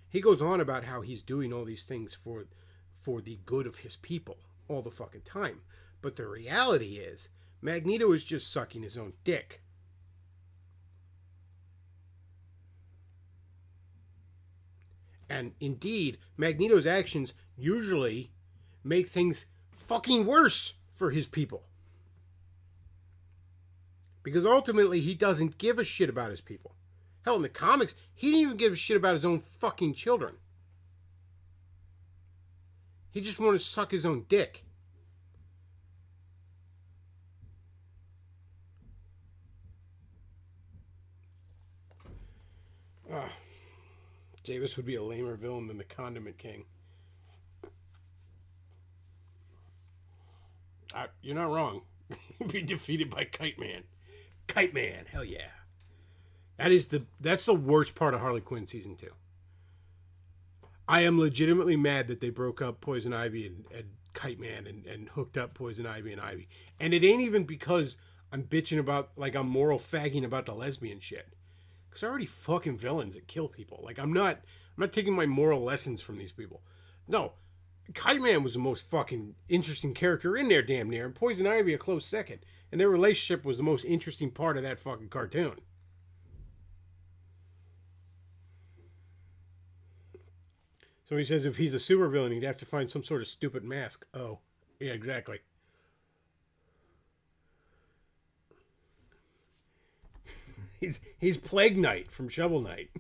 He goes on about how he's doing all these things for the good of his people all the fucking time. But the reality is, Magneto is just sucking his own dick. And indeed, Magneto's actions usually make things fucking worse for his people. Because ultimately, he doesn't give a shit about his people. Hell, in the comics, he didn't even give a shit about his own fucking children. He just wanted to suck his own dick. Davis would be a lamer villain than the Condiment King. You're not wrong. Be defeated by Kite Man. Kite Man, hell yeah. That's the worst part of Harley Quinn season 2. I am legitimately mad that they broke up Poison Ivy and Kite Man and hooked up Poison Ivy and Ivy. And it ain't even because I'm bitching about, like, I'm moral fagging about the lesbian shit. Because they're already fucking villains that kill people. Like, I'm not taking my moral lessons from these people. No, Kite Man was the most fucking interesting character in there, damn near. And Poison Ivy a close second. And their relationship was the most interesting part of that fucking cartoon. So he says if he's a supervillain, he'd have to find some sort of stupid mask. Oh, yeah, exactly. He's Plague Knight from Shovel Knight.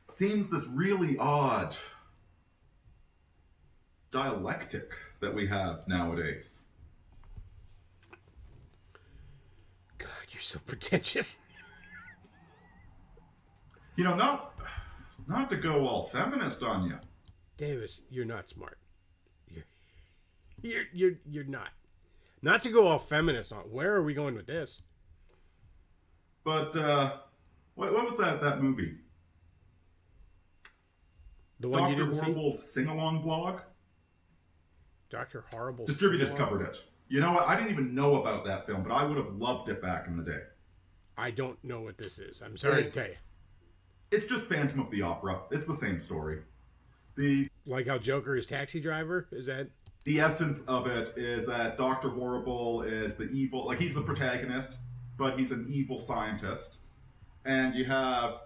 Seems this really odd dialectic that we have nowadays. God, you're so pretentious. You know, not to go all feminist on you. Davis, you're not smart. You're not. Not to go all feminist on. Where are we going with this? But what was that movie? The one you didn't Dr. Horrible's sing-along blog? Dr. Horrible. Distributors covered it. You know what? I didn't even know about that film, but I would have loved it back in the day. I don't know what this is. I'm sorry to tell you. It's just Phantom of the Opera. It's the same story. Like how Joker is Taxi Driver? Is that? The essence of it is that Dr. Horrible is the evil, like he's the protagonist, but he's an evil scientist. And you have,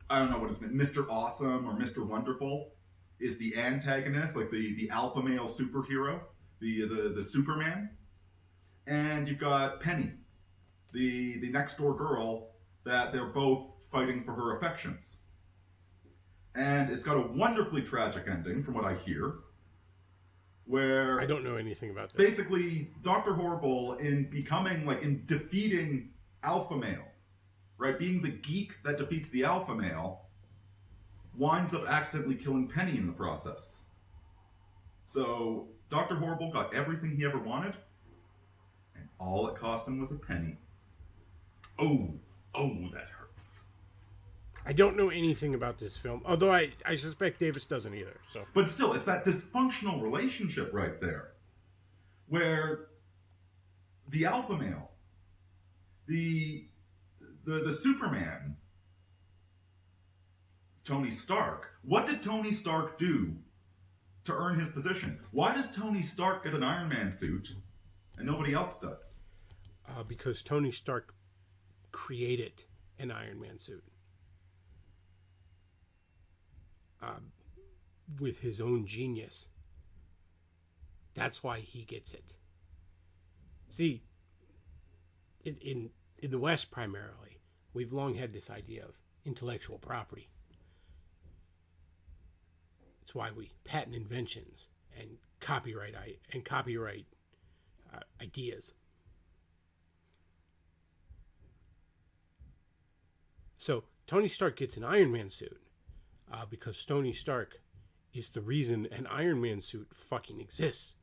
I don't know what his name, Mr. Awesome or Mr. Wonderful is the antagonist, like the alpha male superhero, the Superman. And you've got Penny, the next door girl that they're both fighting for her affections. And it's got a wonderfully tragic ending from what I hear. Where I don't know anything about this. Basically, Dr. Horrible, in defeating Alpha Male, right, being the geek that defeats the Alpha Male, winds up accidentally killing Penny in the process. So, Dr. Horrible got everything he ever wanted, and all it cost him was a penny. Oh, that hurts. I don't know anything about this film, although I suspect Davis doesn't either. So, but still, it's that dysfunctional relationship right there, where the alpha male, the Superman, Tony Stark. What did Tony Stark do to earn his position? Why does Tony Stark get an Iron Man suit and nobody else does? Because Tony Stark created an Iron Man suit. With his own genius. That's why he gets it. See, in the West primarily, we've long had this idea of intellectual property. It's why we patent inventions and copyright ideas. So Tony Stark gets an Iron Man suit. Because Tony Stark is the reason an Iron Man suit fucking exists.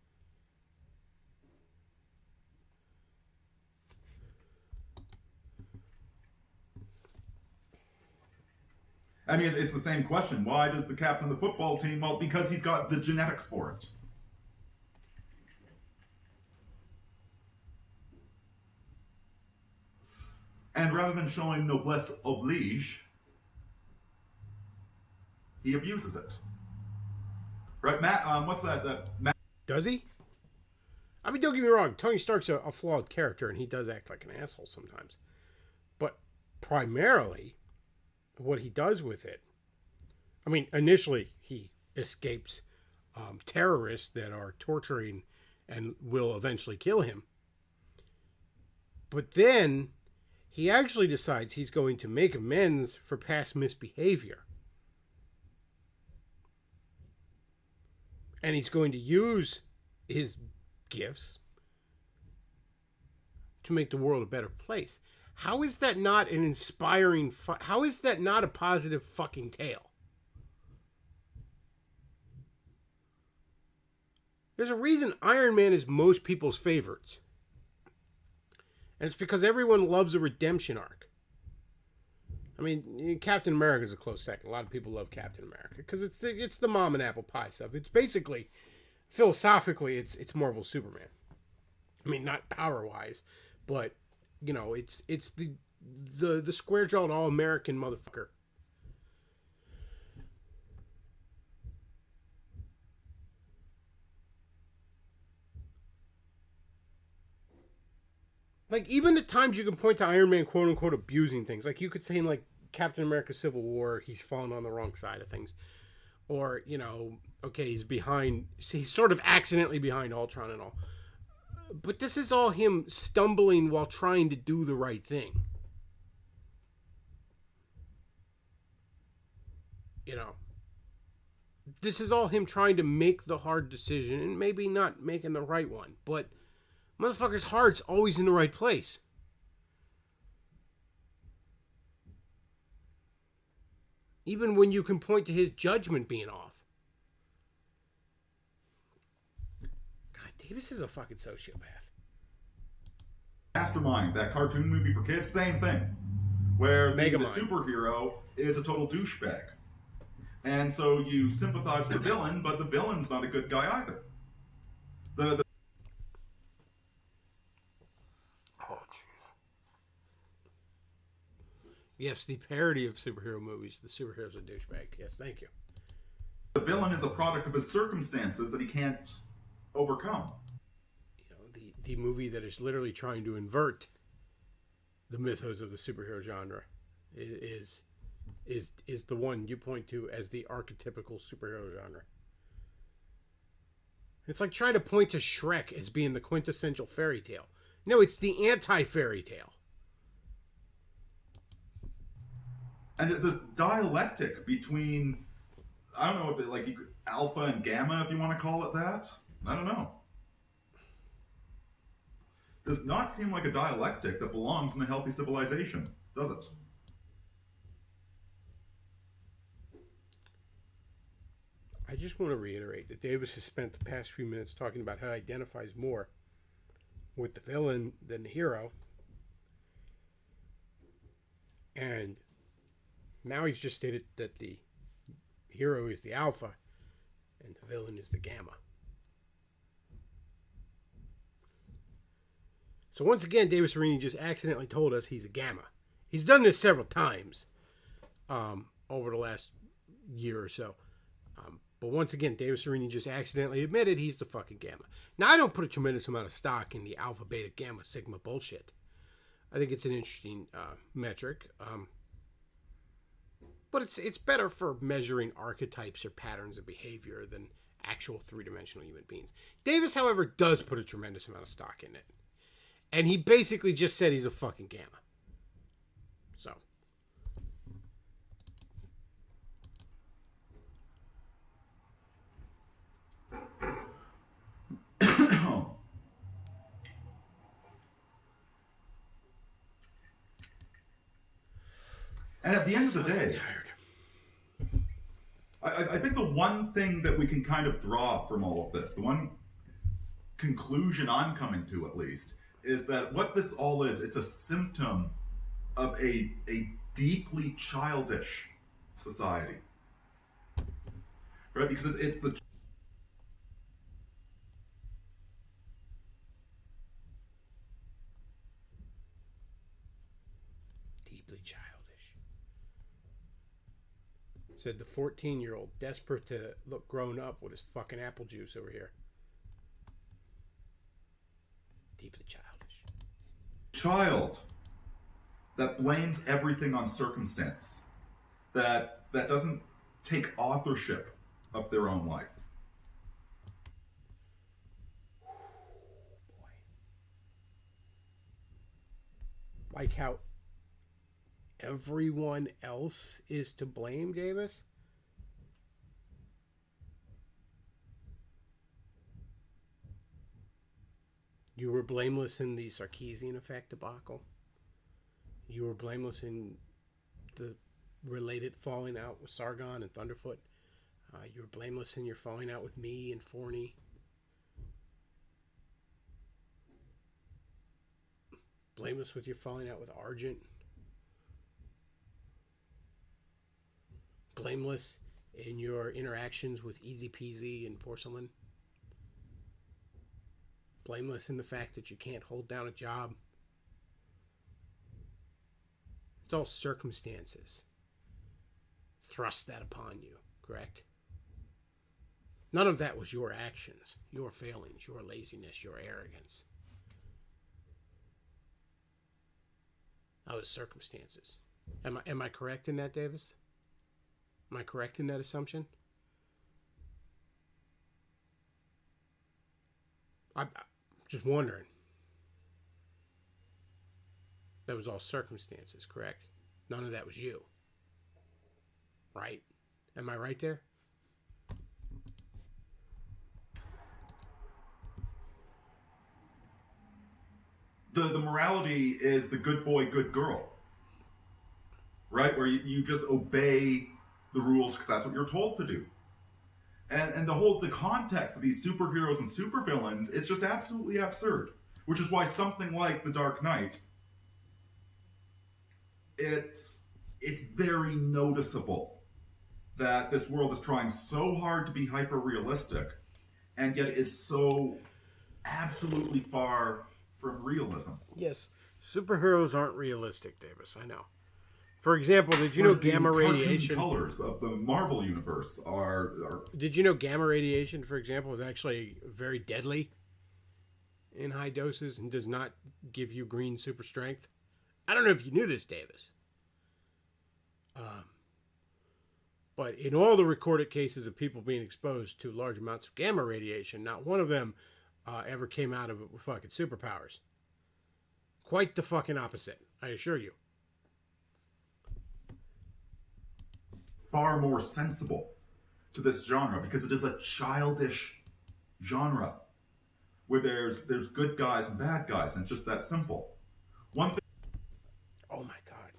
I mean, it's the same question. Why does the captain of the football team? Well, because he's got the genetics for it. And rather than showing noblesse oblige, he abuses it. Right, Matt? What's that? Matt? Does he? I mean, don't get me wrong. Tony Stark's a flawed character, and he does act like an asshole sometimes. But primarily, what he does with it, I mean, initially he escapes terrorists that are torturing and will eventually kill him. But then he actually decides he's going to make amends for past misbehavior. And he's going to use his gifts to make the world a better place. How is that not an inspiring... how is that not a positive fucking tale? There's a reason Iron Man is most people's favorites. And it's because everyone loves a redemption arc. I mean, Captain America is a close second. A lot of people love Captain America because it's the mom and apple pie stuff. It's basically, philosophically, it's Marvel Superman. I mean, not power-wise, but, you know, it's the square-jawed all-American motherfucker. Like, even the times you can point to Iron Man, quote-unquote, abusing things. Like, you could say in, like, Captain America Civil War, he's fallen on the wrong side of things. Or, you know, okay, he's sort of accidentally behind Ultron and all. But this is all him stumbling while trying to do the right thing. You know. This is all him trying to make the hard decision and maybe not making the right one. But motherfucker's heart's always in the right place. Even when you can point to his judgment being off. God, Davis is a fucking sociopath. Mastermind, that cartoon movie for kids, same thing. Where the Megamind. superhero is a total douchebag. And so you sympathize with the villain, but the villain's not a good guy either. The Oh, jeez. Yes, the parody of superhero movies. The superhero's a douchebag. Yes, thank you. villain is a product of his circumstances that he can't overcome. You know, the movie that is literally trying to invert the mythos of the superhero genre is the one you point to as the archetypical superhero genre. It's like trying to point to Shrek as being the quintessential fairy tale. No, it's the anti-fairy tale. And this dialectic between, I don't know if it like alpha and gamma, if you want to call it that. I don't know. Does not seem like a dialectic that belongs in a healthy civilization, does it? I just want to reiterate that Davis has spent the past few minutes talking about how he identifies more with the villain than the hero. And now he's just stated that the hero is the alpha and the villain is the gamma. So once again, Davis Arini just accidentally told us he's a gamma. He's done this several times over the last year or so. But once again, Davis Arini just accidentally admitted he's the fucking gamma. Now, I don't put a tremendous amount of stock in the alpha, beta, gamma, sigma bullshit. I think it's an interesting metric. But it's better for measuring archetypes or patterns of behavior than actual three-dimensional human beings. Davis, however, does put a tremendous amount of stock in it. And he basically just said he's a fucking gamma. So. And at the end of the day, I'm tired. I think the one thing that we can kind of draw from all of this, the one conclusion I'm coming to at least, is that what this all is, it's a symptom of a deeply childish society. Right? Because it's the Deeply childish. Said the 14-year-old, desperate to look grown up with his fucking apple juice over here. Deeply childish. child that blames everything on circumstance, that doesn't take authorship of their own life. Boy. Like how everyone else is to blame, Davis? You were blameless in the Sarkeesian effect debacle. You were blameless in the related falling out with Sargon and Thunderfoot. You were blameless in your falling out with me and Forney. Blameless with your falling out with Argent. Blameless in your interactions with Easy Peasy and Porcelain. Blameless in the fact that you can't hold down a job. It's all circumstances. Thrust that upon you, correct? None of that was your actions, your failings, your laziness, your arrogance. That was circumstances. Am I correct in that, Davis? Am I correct in that assumption? I'm just wondering. That was all circumstances, correct? None of that was you. Right? Am I right there? The morality is the good boy, good girl. Right? Where you just obey the rules because that's what you're told to do. And the context of these superheroes and supervillains is just absolutely absurd. Which is why something like The Dark Knight, it's very noticeable that this world is trying so hard to be hyper-realistic, and yet it is so absolutely far from realism. Yes. Superheroes aren't realistic, Davis. I know. For example, did you know gamma radiation? Colors of the Marvel universe are. Did you know gamma radiation, for example, is actually very deadly in high doses and does not give you green super strength? I don't know if you knew this, Davis. But in all the recorded cases of people being exposed to large amounts of gamma radiation, not one of them ever came out of it with fucking superpowers. Quite the fucking opposite, I assure you. Far more sensible to this genre because it is a childish genre where there's good guys and bad guys, and it's just that simple. One thing. Oh my god.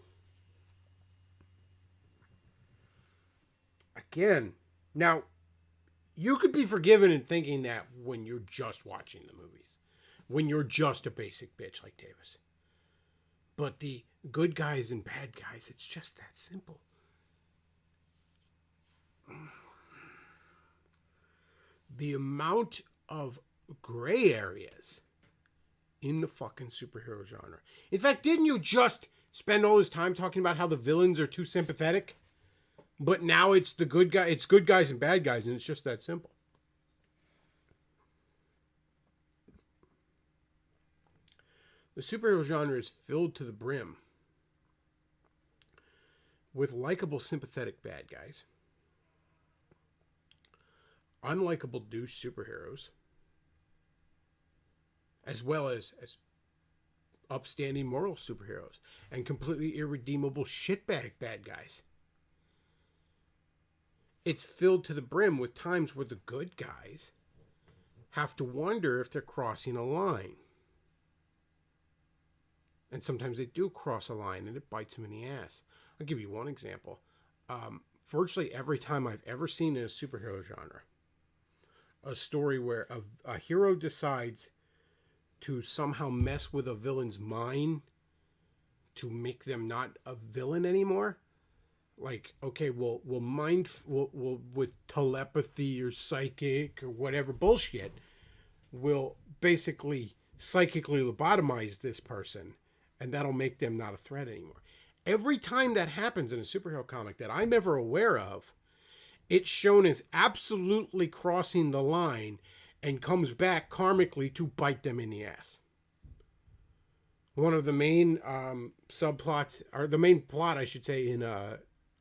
Again, now you could be forgiven in thinking that when you're just watching the movies, when you're just a basic bitch like Davis. But the good guys and bad guys, it's just that simple. The amount of gray areas in the fucking superhero genre. In fact, didn't you just spend all this time talking about how the villains are too sympathetic? But now it's the good guy, it's good guys and bad guys, and it's just that simple. The superhero genre is filled to the brim with likable, sympathetic bad guys, unlikable douche superheroes, as well as upstanding moral superheroes, and completely irredeemable shitbag bad guys. It's filled to the brim with times where the good guys have to wonder if they're crossing a line. And sometimes they do cross a line and it bites them in the ass. I'll give you one example. Virtually every time I've ever seen in a superhero genre, a story where a hero decides to somehow mess with a villain's mind to make them not a villain anymore. Like, okay, we'll with telepathy or psychic or whatever bullshit, we'll basically psychically lobotomize this person, and that'll make them not a threat anymore. Every time that happens in a superhero comic that I'm ever aware of, it's shown as absolutely crossing the line and comes back karmically to bite them in the ass. One of the main subplots, or the main plot, I should say, in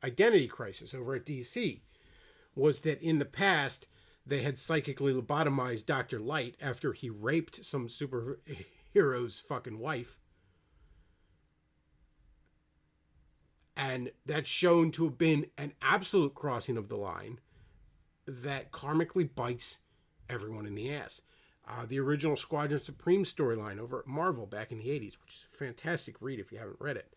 Identity Crisis over at DC, was that in the past, they had psychically lobotomized Dr. Light after he raped some superhero's fucking wife. And that's shown to have been an absolute crossing of the line that karmically bites everyone in the ass. The original Squadron Supreme storyline over at Marvel back in the 80s, which is a fantastic read if you haven't read it,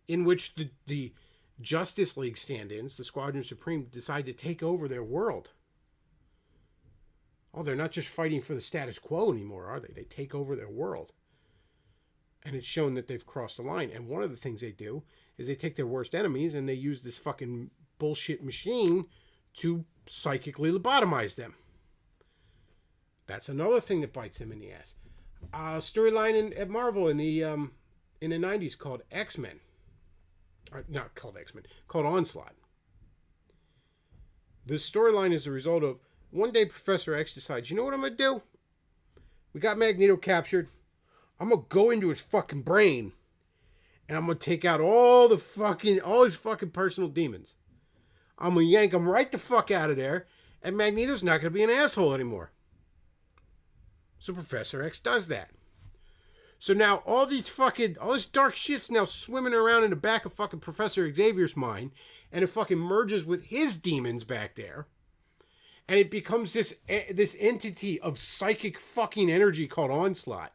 in which the Justice League stand-ins, the Squadron Supreme, decide to take over their world. Oh, they're not just fighting for the status quo anymore, are they? They take over their world. And it's shown that they've crossed the line. And one of the things they do is they take their worst enemies and they use this fucking bullshit machine to psychically lobotomize them. That's another thing that bites them in the ass. Storyline at Marvel in the 90s called X-Men. Not called X-Men, called Onslaught. This storyline is the result of one day Professor X decides, you know what I'm going to do? We got Magneto captured. I'm going to go into his fucking brain and I'm going to take out all his fucking personal demons. I'm going to yank him right the fuck out of there and Magneto's not going to be an asshole anymore. So Professor X does that. So now all this dark shit's now swimming around in the back of fucking Professor Xavier's mind, and it fucking merges with his demons back there, and it becomes this entity of psychic fucking energy called Onslaught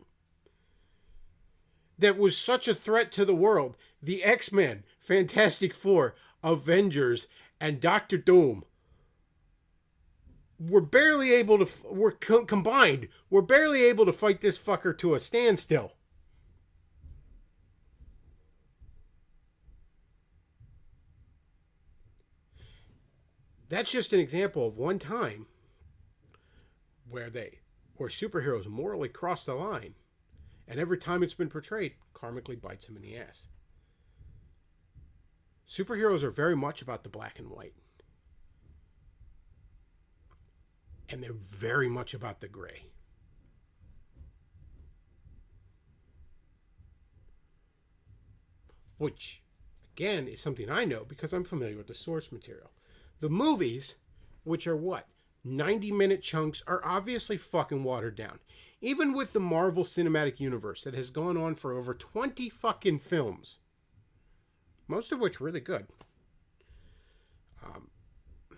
that was such a threat to the world. The X-Men, Fantastic Four, Avengers, and Doctor Doom were barely able to combined. We're barely able to fight this fucker to a standstill. That's just an example of one time where superheroes morally cross the line, and every time it's been portrayed, karmically bites them in the ass. Superheroes are very much about the black and white. And they're very much about the gray. Which, again, is something I know because I'm familiar with the source material. The movies, which are 90-minute chunks, are obviously fucking watered down. Even with the Marvel Cinematic Universe that has gone on for over 20 fucking films. Most of which really good.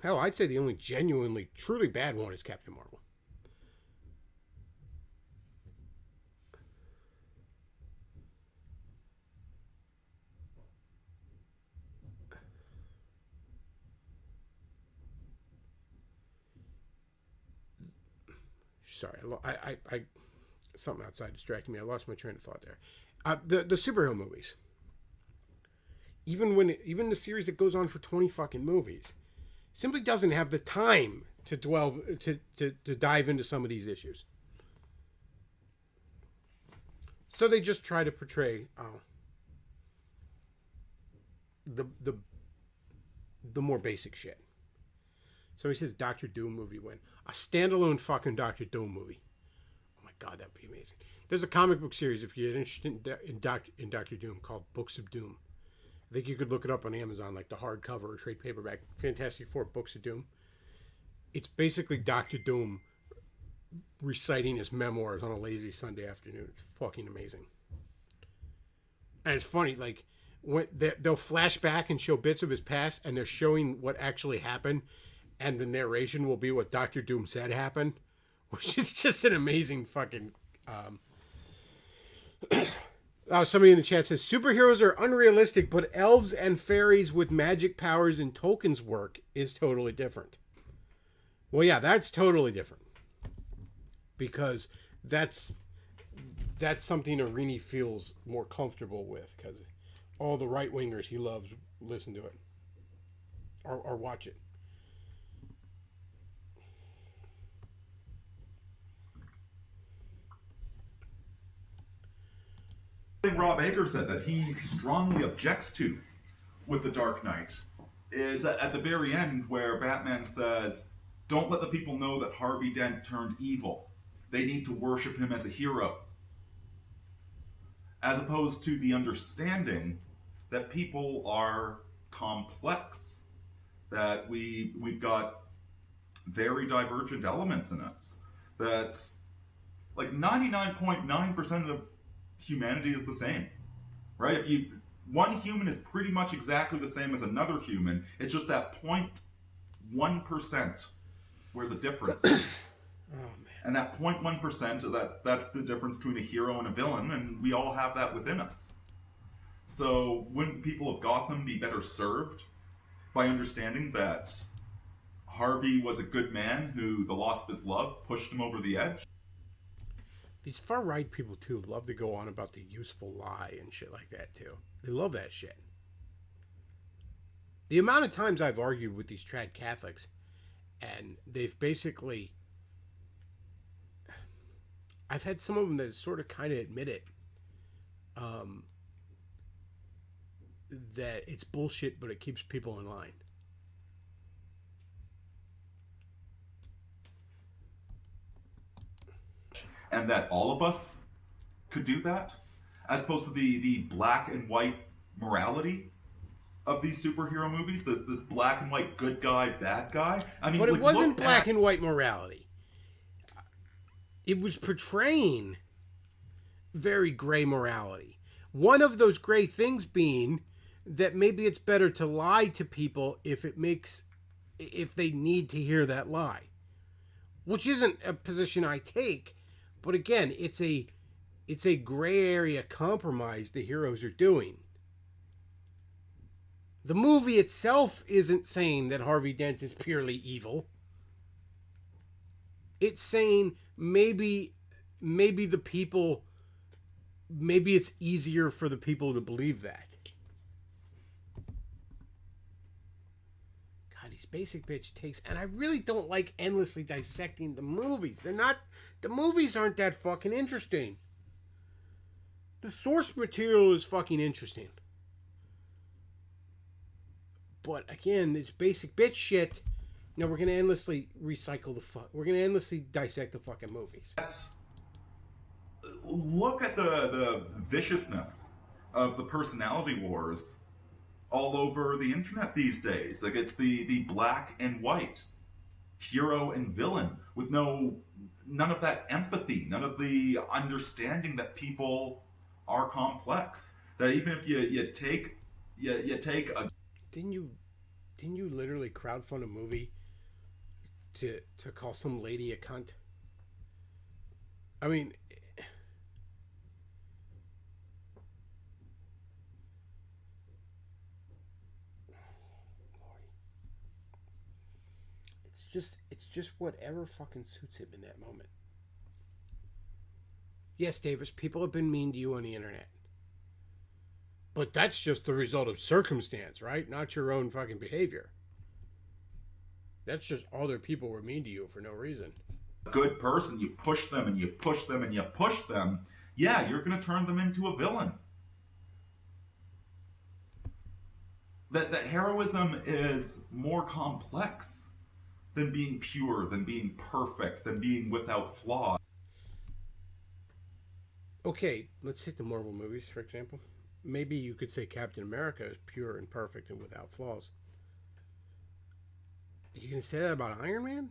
Hell, I'd say the only genuinely, truly bad one is Captain Marvel. Sorry, I something outside distracted me. I lost my train of thought there. The superhero movies. Even the series that goes on for 20 fucking movies simply doesn't have the time to dive into some of these issues. So they just try to portray the more basic shit. So he says Doctor Doom movie win. A standalone fucking Doctor Doom movie. Oh my god, that'd be amazing. There's a comic book series if you're interested in Doctor Doom called Books of Doom. I think you could look it up on Amazon, like the hardcover or trade paperback. Fantastic Four Books of Doom. It's basically Doctor Doom reciting his memoirs on a lazy Sunday afternoon. It's fucking amazing. And it's funny, like, when they'll flash back and show bits of his past, and they're showing what actually happened, and the narration will be what Doctor Doom said happened, which is just an amazing fucking... somebody in the chat says, superheroes are unrealistic, but elves and fairies with magic powers in Tolkien's work is totally different. Well, yeah, that's totally different. Because that's something Arini feels more comfortable with, because all the right-wingers he loves listen to it. Or watch it. Rob Ager said that he strongly objects to with The Dark Knight is at the very end where Batman says, don't let the people know that Harvey Dent turned evil. They need to worship him as a hero. As opposed to the understanding that people are complex, that we've got very divergent elements in us, that like 99.9% of humanity is the same, right? One human is pretty much exactly the same as another human. It's just that 0.1% where the difference is. Oh, man. And that 0.1%, that's the difference between a hero and a villain, and we all have that within us. So wouldn't people of Gotham be better served by understanding that Harvey was a good man who the loss of his love pushed him over the edge? These far-right people, too, love to go on about the useful lie and shit like that, too. They love that shit. The amount of times I've argued with these trad Catholics, and they've basically... I've had some of them that sort of kind of admit it. That it's bullshit, but it keeps people in line. And that all of us could do that, as opposed to the black and white morality of these superhero movies, this black and white good guy, bad guy. I mean, but it wasn't black and white morality. It was portraying very gray morality. One of those gray things being that maybe it's better to lie to people if they need to hear that lie, which isn't a position I take. But again, it's a gray area compromise the heroes are doing. The movie itself isn't saying that Harvey Dent is purely evil. It's saying maybe the people, maybe it's easier for the people to believe that. God, these basic bitch takes, and I really don't like endlessly dissecting the movies. The movies aren't that fucking interesting. The source material is fucking interesting. But again, it's basic bitch shit. No, we're gonna endlessly recycle the fuck. We're gonna endlessly dissect the fucking movies. Look at the viciousness of the personality wars all over the internet these days. Like, it's the black and white, hero and villain, with none of that empathy, none of the understanding that people are complex. That even if you take a... Didn't you literally crowdfund a movie to call some lady a cunt? I mean, it's just whatever fucking suits him in that moment. Yes, Davis, people have been mean to you on the internet. But that's just the result of circumstance, right? Not your own fucking behavior. That's just other people were mean to you for no reason. Good person, you push them and you push them and you push them, yeah, you're going to turn them into a villain. That heroism is more complex than being pure, than being perfect, than being without flaw. Okay, let's take the Marvel movies, for example. Maybe you could say Captain America is pure and perfect and without flaws. You can say that about Iron Man?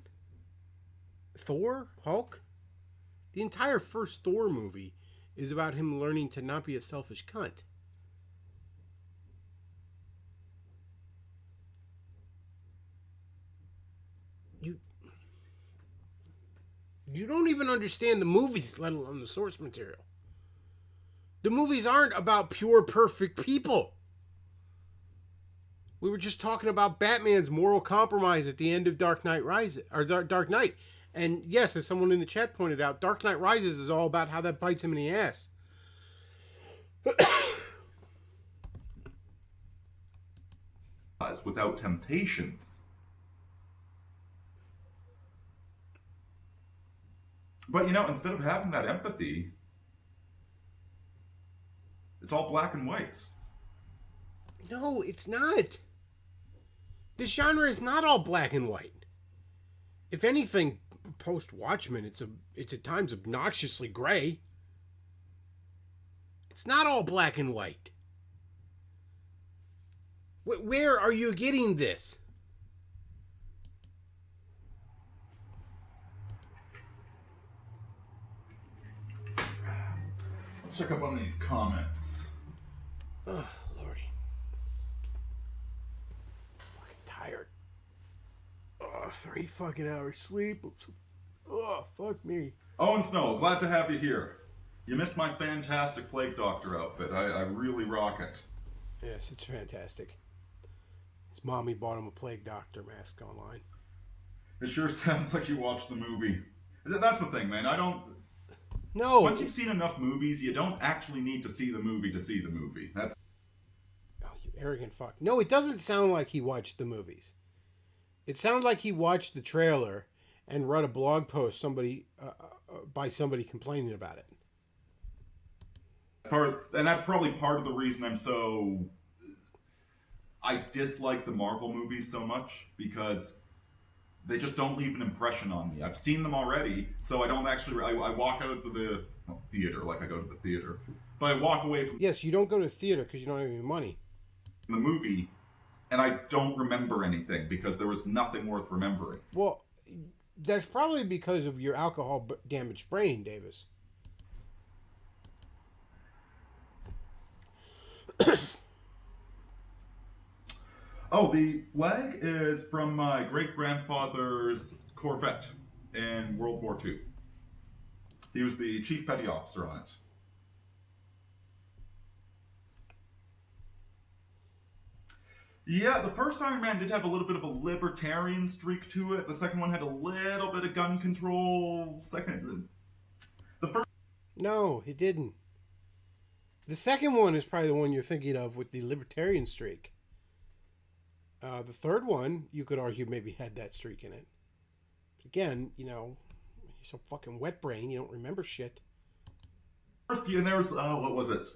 Thor? Hulk? The entire first Thor movie is about him learning to not be a selfish cunt. You don't even understand the movies, let alone the source material. The movies aren't about pure, perfect people. We were just talking about Batman's moral compromise at the end of Dark Knight Rises, or Dark Knight. And yes, as someone in the chat pointed out, Dark Knight Rises is all about how that bites him in the ass. Without temptations. But, instead of having that empathy, it's all black and white. No, it's not. This genre is not all black and white. If anything, post-Watchmen, it's at times obnoxiously gray. It's not all black and white. Where are you getting this? Let's check up on these comments. Oh, Lordy. Fucking tired. Oh, 3 fucking hours sleep. Oh, fuck me. Owen Snow, glad to have you here. You missed my fantastic Plague Doctor outfit. I really rock it. Yes, it's fantastic. His mommy bought him a Plague Doctor mask online. It sure sounds like you watched the movie. That's the thing, man. No. Once you've seen enough movies, you don't actually need to see the movie to see the movie. That's Oh, you arrogant fuck. No, it doesn't sound like he watched the movies. It sounds like he watched the trailer and read a blog post by somebody complaining about it. and that's probably part of the reason I dislike the Marvel movies so much, because they just don't leave an impression on me. I've seen them already, so I don't actually. I walk out of the theater, like I go to the theater, but I walk away from Yes, you don't go to the theater because you don't have any money. the movie, and I don't remember anything because there was nothing worth remembering. Well, that's probably because of your alcohol damaged brain, Davis. Oh, the flag is from my great-grandfather's Corvette in World War II. He was the chief petty officer on it. Yeah, the first Iron Man did have a little bit of a libertarian streak to it. The second one had a little bit of gun control. No, it didn't. The second one is probably the one you're thinking of with the libertarian streak. The third one, you could argue, maybe had that streak in it. But again, you're so fucking wet brain, you don't remember shit. And there was, what was it?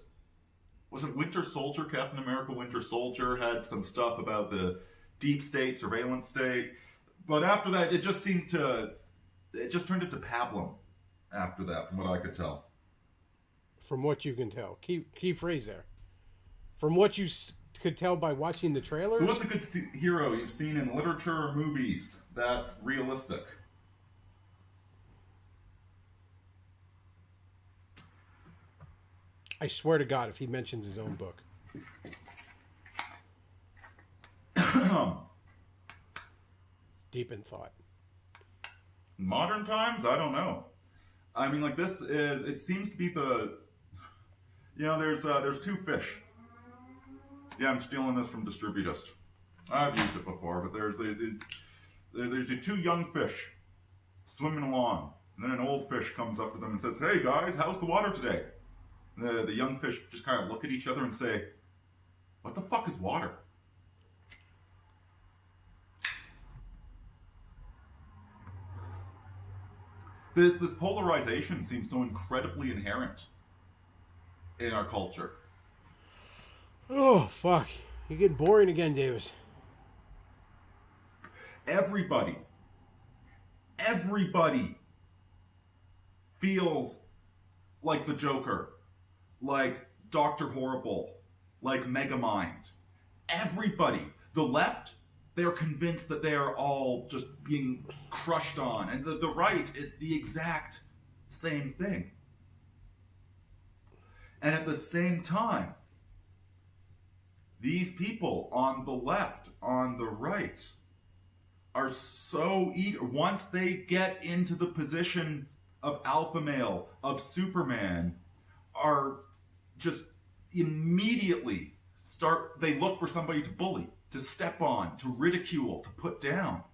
Was it Winter Soldier? Captain America Winter Soldier had some stuff about the deep state, surveillance state. But after that, it just turned into pablum after that, from what I could tell. From what you can tell. Key phrase there. From what you could tell by watching the trailers? So what's a good hero you've seen in literature or movies that's realistic? I swear to God, if he mentions his own book. Deep in thought. Modern times? I don't know. I mean, like, it seems to be there's two fish. Yeah, I'm stealing this from Distributist. I've used it before, but there's the two young fish swimming along. And then an old fish comes up to them and says, "Hey guys, how's the water today?" And the young fish just kind of look at each other and say, "What the fuck is water?" This polarization seems so incredibly inherent in our culture. Oh, fuck. You're getting boring again, Davis. Everybody feels like the Joker, like Dr. Horrible, like Megamind. Everybody. The left, they're convinced that they are all just being crushed on. And the right is the exact same thing. And at the same time, these people on the left, on the right, are so eager. Once they get into the position of alpha male, of Superman, are just immediately they look for somebody to bully, to step on, to ridicule, to put down.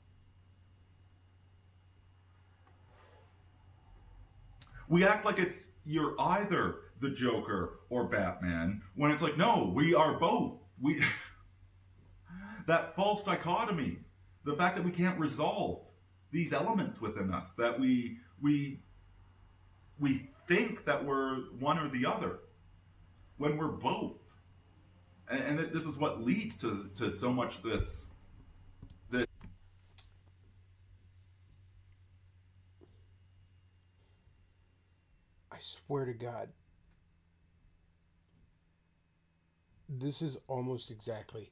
We act like you're either the Joker or Batman, when it's like, no, we are both. That false dichotomy, the fact that we can't resolve these elements within us, that we think that we're one or the other when we're both, and that this is what leads to so much this. I swear to God, this is almost exactly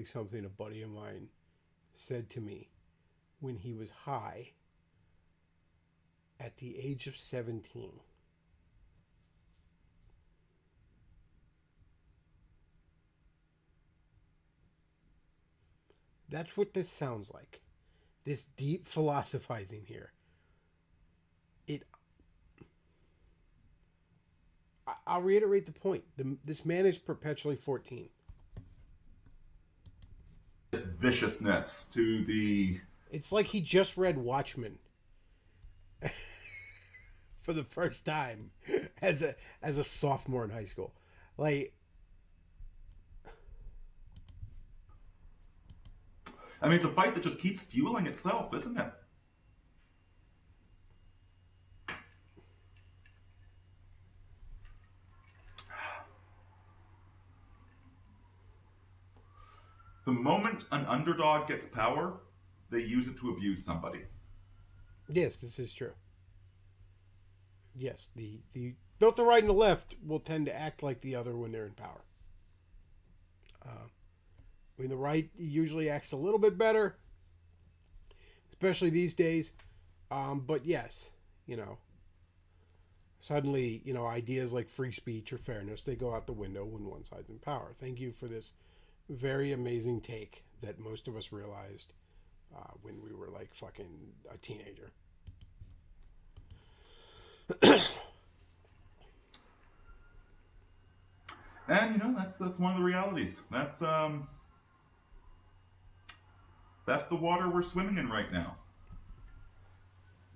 something a buddy of mine said to me when he was high at the age of 17. That's what this sounds like. This deep philosophizing here. I'll reiterate the point. This man is perpetually 14. This viciousness to the... It's like he just read Watchmen for the first time as a sophomore in high school. Like, I mean, it's a fight that just keeps fueling itself, isn't it? The moment an underdog gets power, they use it to abuse somebody. yes, this is true. Yes, the both the right and the left will tend to act like the other when they're in power. When the right usually acts a little bit better, especially these days. But yes, suddenly, ideas like free speech or fairness, they go out the window when one side's in power. Thank you for this very amazing take that most of us realized when we were like fucking a teenager. And that's one of the realities. That's the water we're swimming in right now.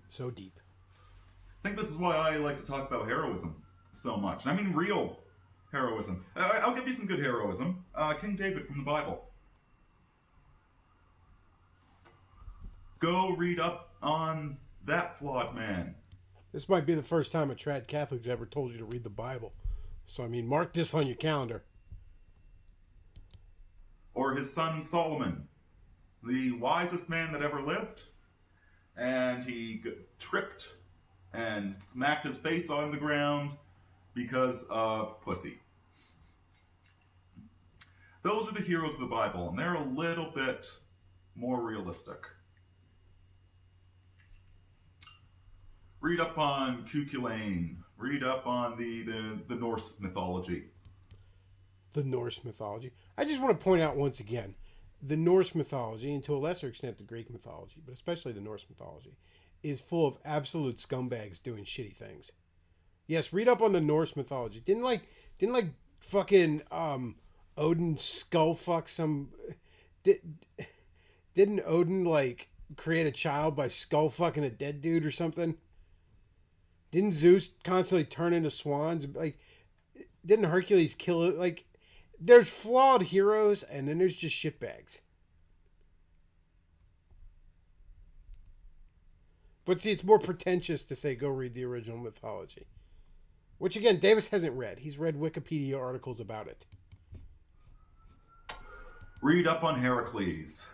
So deep. I think this is why I like to talk about heroism so much. I mean real heroism. I'll give you some good heroism. King David from the Bible. Go read up on that flawed man. This might be the first time a trad Catholic's ever told you to read the Bible. So, I mean, mark this on your calendar. Or his son Solomon, the wisest man that ever lived. And he tripped and smacked his face on the ground because of pussy. Those are the heroes of the Bible, and they're a little bit more realistic. Read up on Cuchulainn. Read up on the Norse mythology. The Norse mythology. I just want to point out once again, the Norse mythology, and to a lesser extent the Greek mythology, but especially the Norse mythology, is full of absolute scumbags doing shitty things. Yes, read up on the Norse mythology. Didn't like fucking Odin skull fuck some... Didn't Odin like create a child by skull fucking a dead dude or something? Didn't Zeus constantly turn into swans? Like, didn't Hercules kill it? Like, there's flawed heroes, and then there's just shitbags. But see, it's more pretentious to say go read the original mythology. Which, again, Davis hasn't read. He's read Wikipedia articles about it. Read up on Heracles.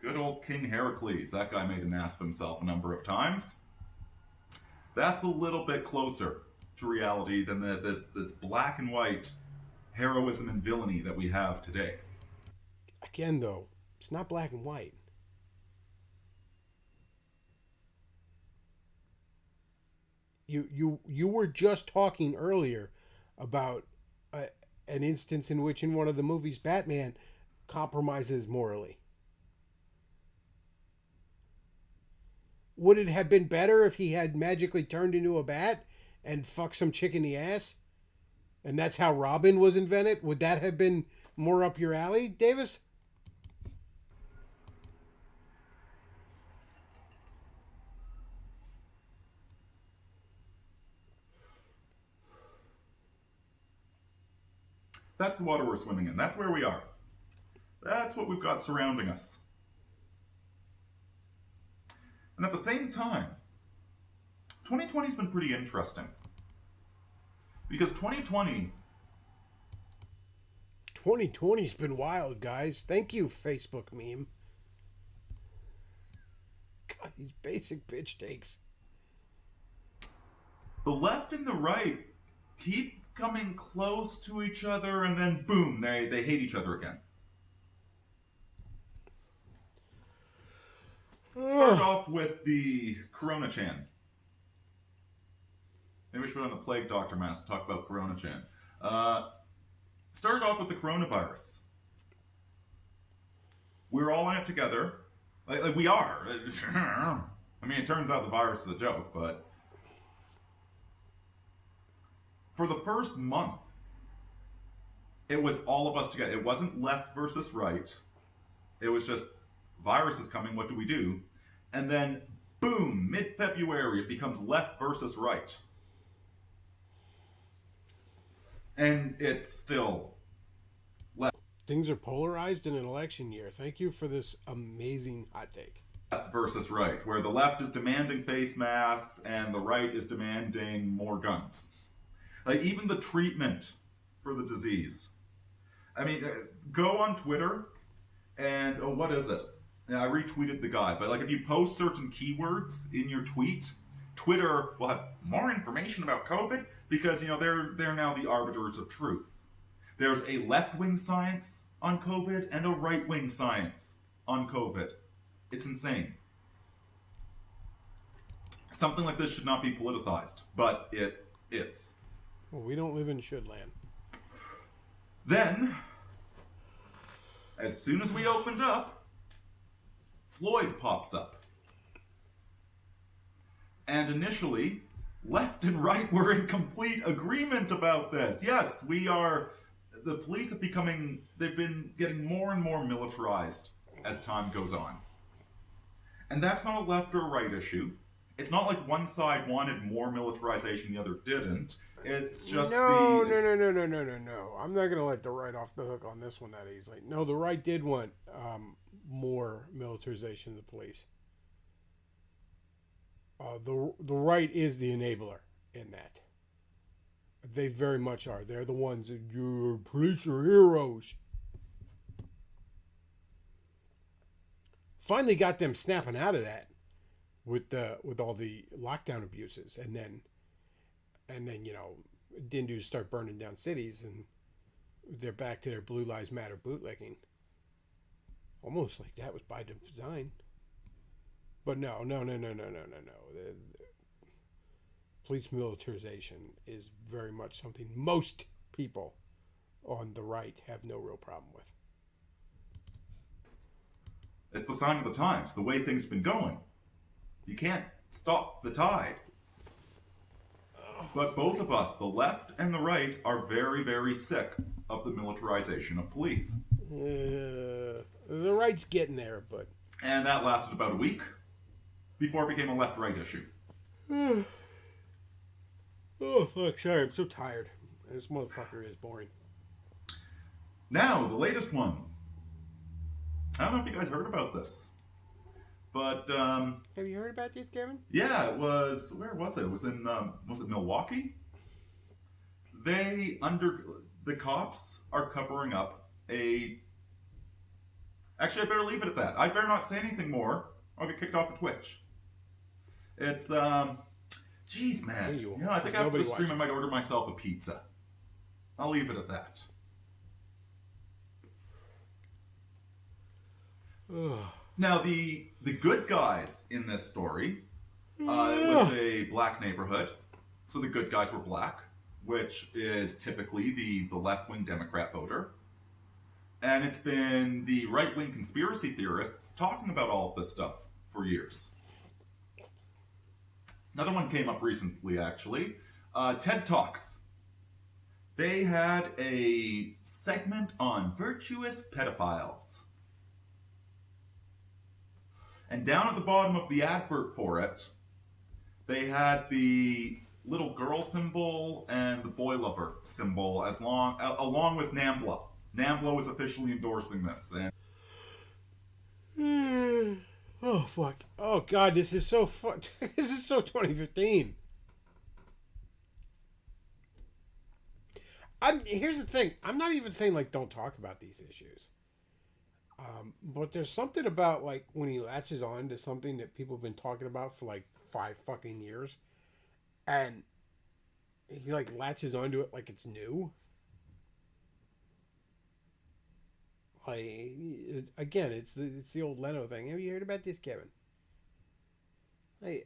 Good old King Heracles. That guy made an ass of himself a number of times. That's a little bit closer to reality than this black and white heroism and villainy that we have today. Again, though, it's not black and white. You were just talking earlier about an instance in which in one of the movies Batman compromises morally. Would it have been better if he had magically turned into a bat and fucked some chick in the ass? And that's how Robin was invented? Would that have been more up your alley, Davis? That's the water we're swimming in. That's where we are. That's what we've got surrounding us. And at the same time, 2020's been pretty interesting. Because 2020's been wild, guys. Thank you, Facebook meme. God, these basic bitch takes. The left and the right keep coming close to each other, and then boom, they hate each other again. Start off with the Corona-chan. Maybe we should put on the plague doctor mask to talk about Corona-chan. Started off with the coronavirus. We're all in it together. Like we are. I mean, it turns out the virus is a joke, but... for the first month, it was all of us together. It wasn't left versus right. It was just, virus is coming, what do we do? And then, boom, mid-February, it becomes left versus right. And it's still left. Things are polarized in an election year. Thank you for this amazing hot take. Left versus right, where the left is demanding face masks and the right is demanding more guns. Like, even the treatment for the disease. I mean, go on Twitter and, oh, what is it? Yeah, I retweeted the guy, but like if you post certain keywords in your tweet, Twitter will have more information about COVID because, you know, they're now the arbiters of truth. There's a left-wing science on COVID and a right-wing science on COVID. It's insane. Something like this should not be politicized, but it is. Well, we don't live in should-land. Then, as soon as we opened up, Floyd pops up. And initially, left and right were in complete agreement about this. Yes, the police they've been getting more and more militarized as time goes on. And that's not a left or right issue. It's not like one side wanted more militarization, the other didn't. It's just No. I'm not going to let the right off the hook on this one that easily. No, the right did want more militarization of the police. The right is the enabler in that. They very much are. They're the ones that, your police are heroes. Finally got them snapping out of that with all the lockdown abuses, and then you know, didn't do start burning down cities, and they're back to their Blue Lives Matter bootlegging. Almost like that was by design. But no. The police militarization is very much something most people on the right have no real problem with. It's the sign of the times, the way things have been going. You can't stop the tide. But both of us, the left and the right, are very, very sick of the militarization of police. The right's getting there, but... And that lasted about a week before it became a left-right issue. Oh, fuck, sorry, I'm so tired. This motherfucker is boring. Now, the latest one. I don't know if you guys heard about this. But, have you heard about this, Kevin? Yeah, it was... Where was it? It was in, was it Milwaukee? The cops are covering up a... Actually, I better leave it at that. I better not say anything more. I'll get kicked off of Twitch. It's, Jeez, man. You know, I think after the stream I might order myself a pizza. I'll leave it at that. Now, the good guys in this story, it was a black neighborhood, so the good guys were black, which is typically the left-wing Democrat voter. And it's been the right-wing conspiracy theorists talking about all of this stuff for years. Another one came up recently, actually. TED Talks. They had a segment on virtuous pedophiles. And down at the bottom of the advert for it, they had the little girl symbol and the boy lover symbol along with NAMBLA. NAMBLA was officially endorsing this. And... Oh, fuck. Oh, God, this is so fun. This is so 2015. Here's the thing. I'm not even saying, like, don't talk about these issues. But there's something about, like, when he latches on to something that people have been talking about for, like, 5 fucking years. And he, like, latches onto it like it's new. Like, again, it's the old Leno thing. Have you heard about this, Kevin? Hey,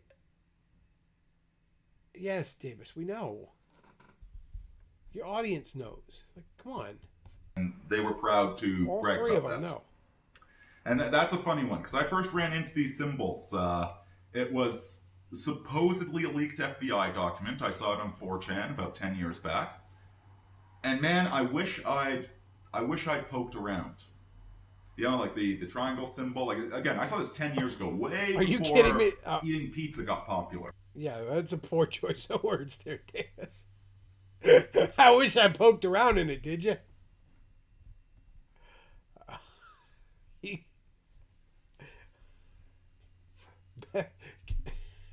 yes, Davis, we know. Your audience knows. Like, come on. And they were proud to all brag three about of them that. know. And that's a funny one, because I first ran into these symbols. It was supposedly a leaked FBI document. I saw it on 4chan about 10 years back. And man, I wish I'd poked around. You know, like the triangle symbol. Like, again, I saw this 10 years ago, way Are you before kidding me? eating pizza got popular. Yeah, that's a poor choice of words there, Davis. I wish I poked around in it, did you?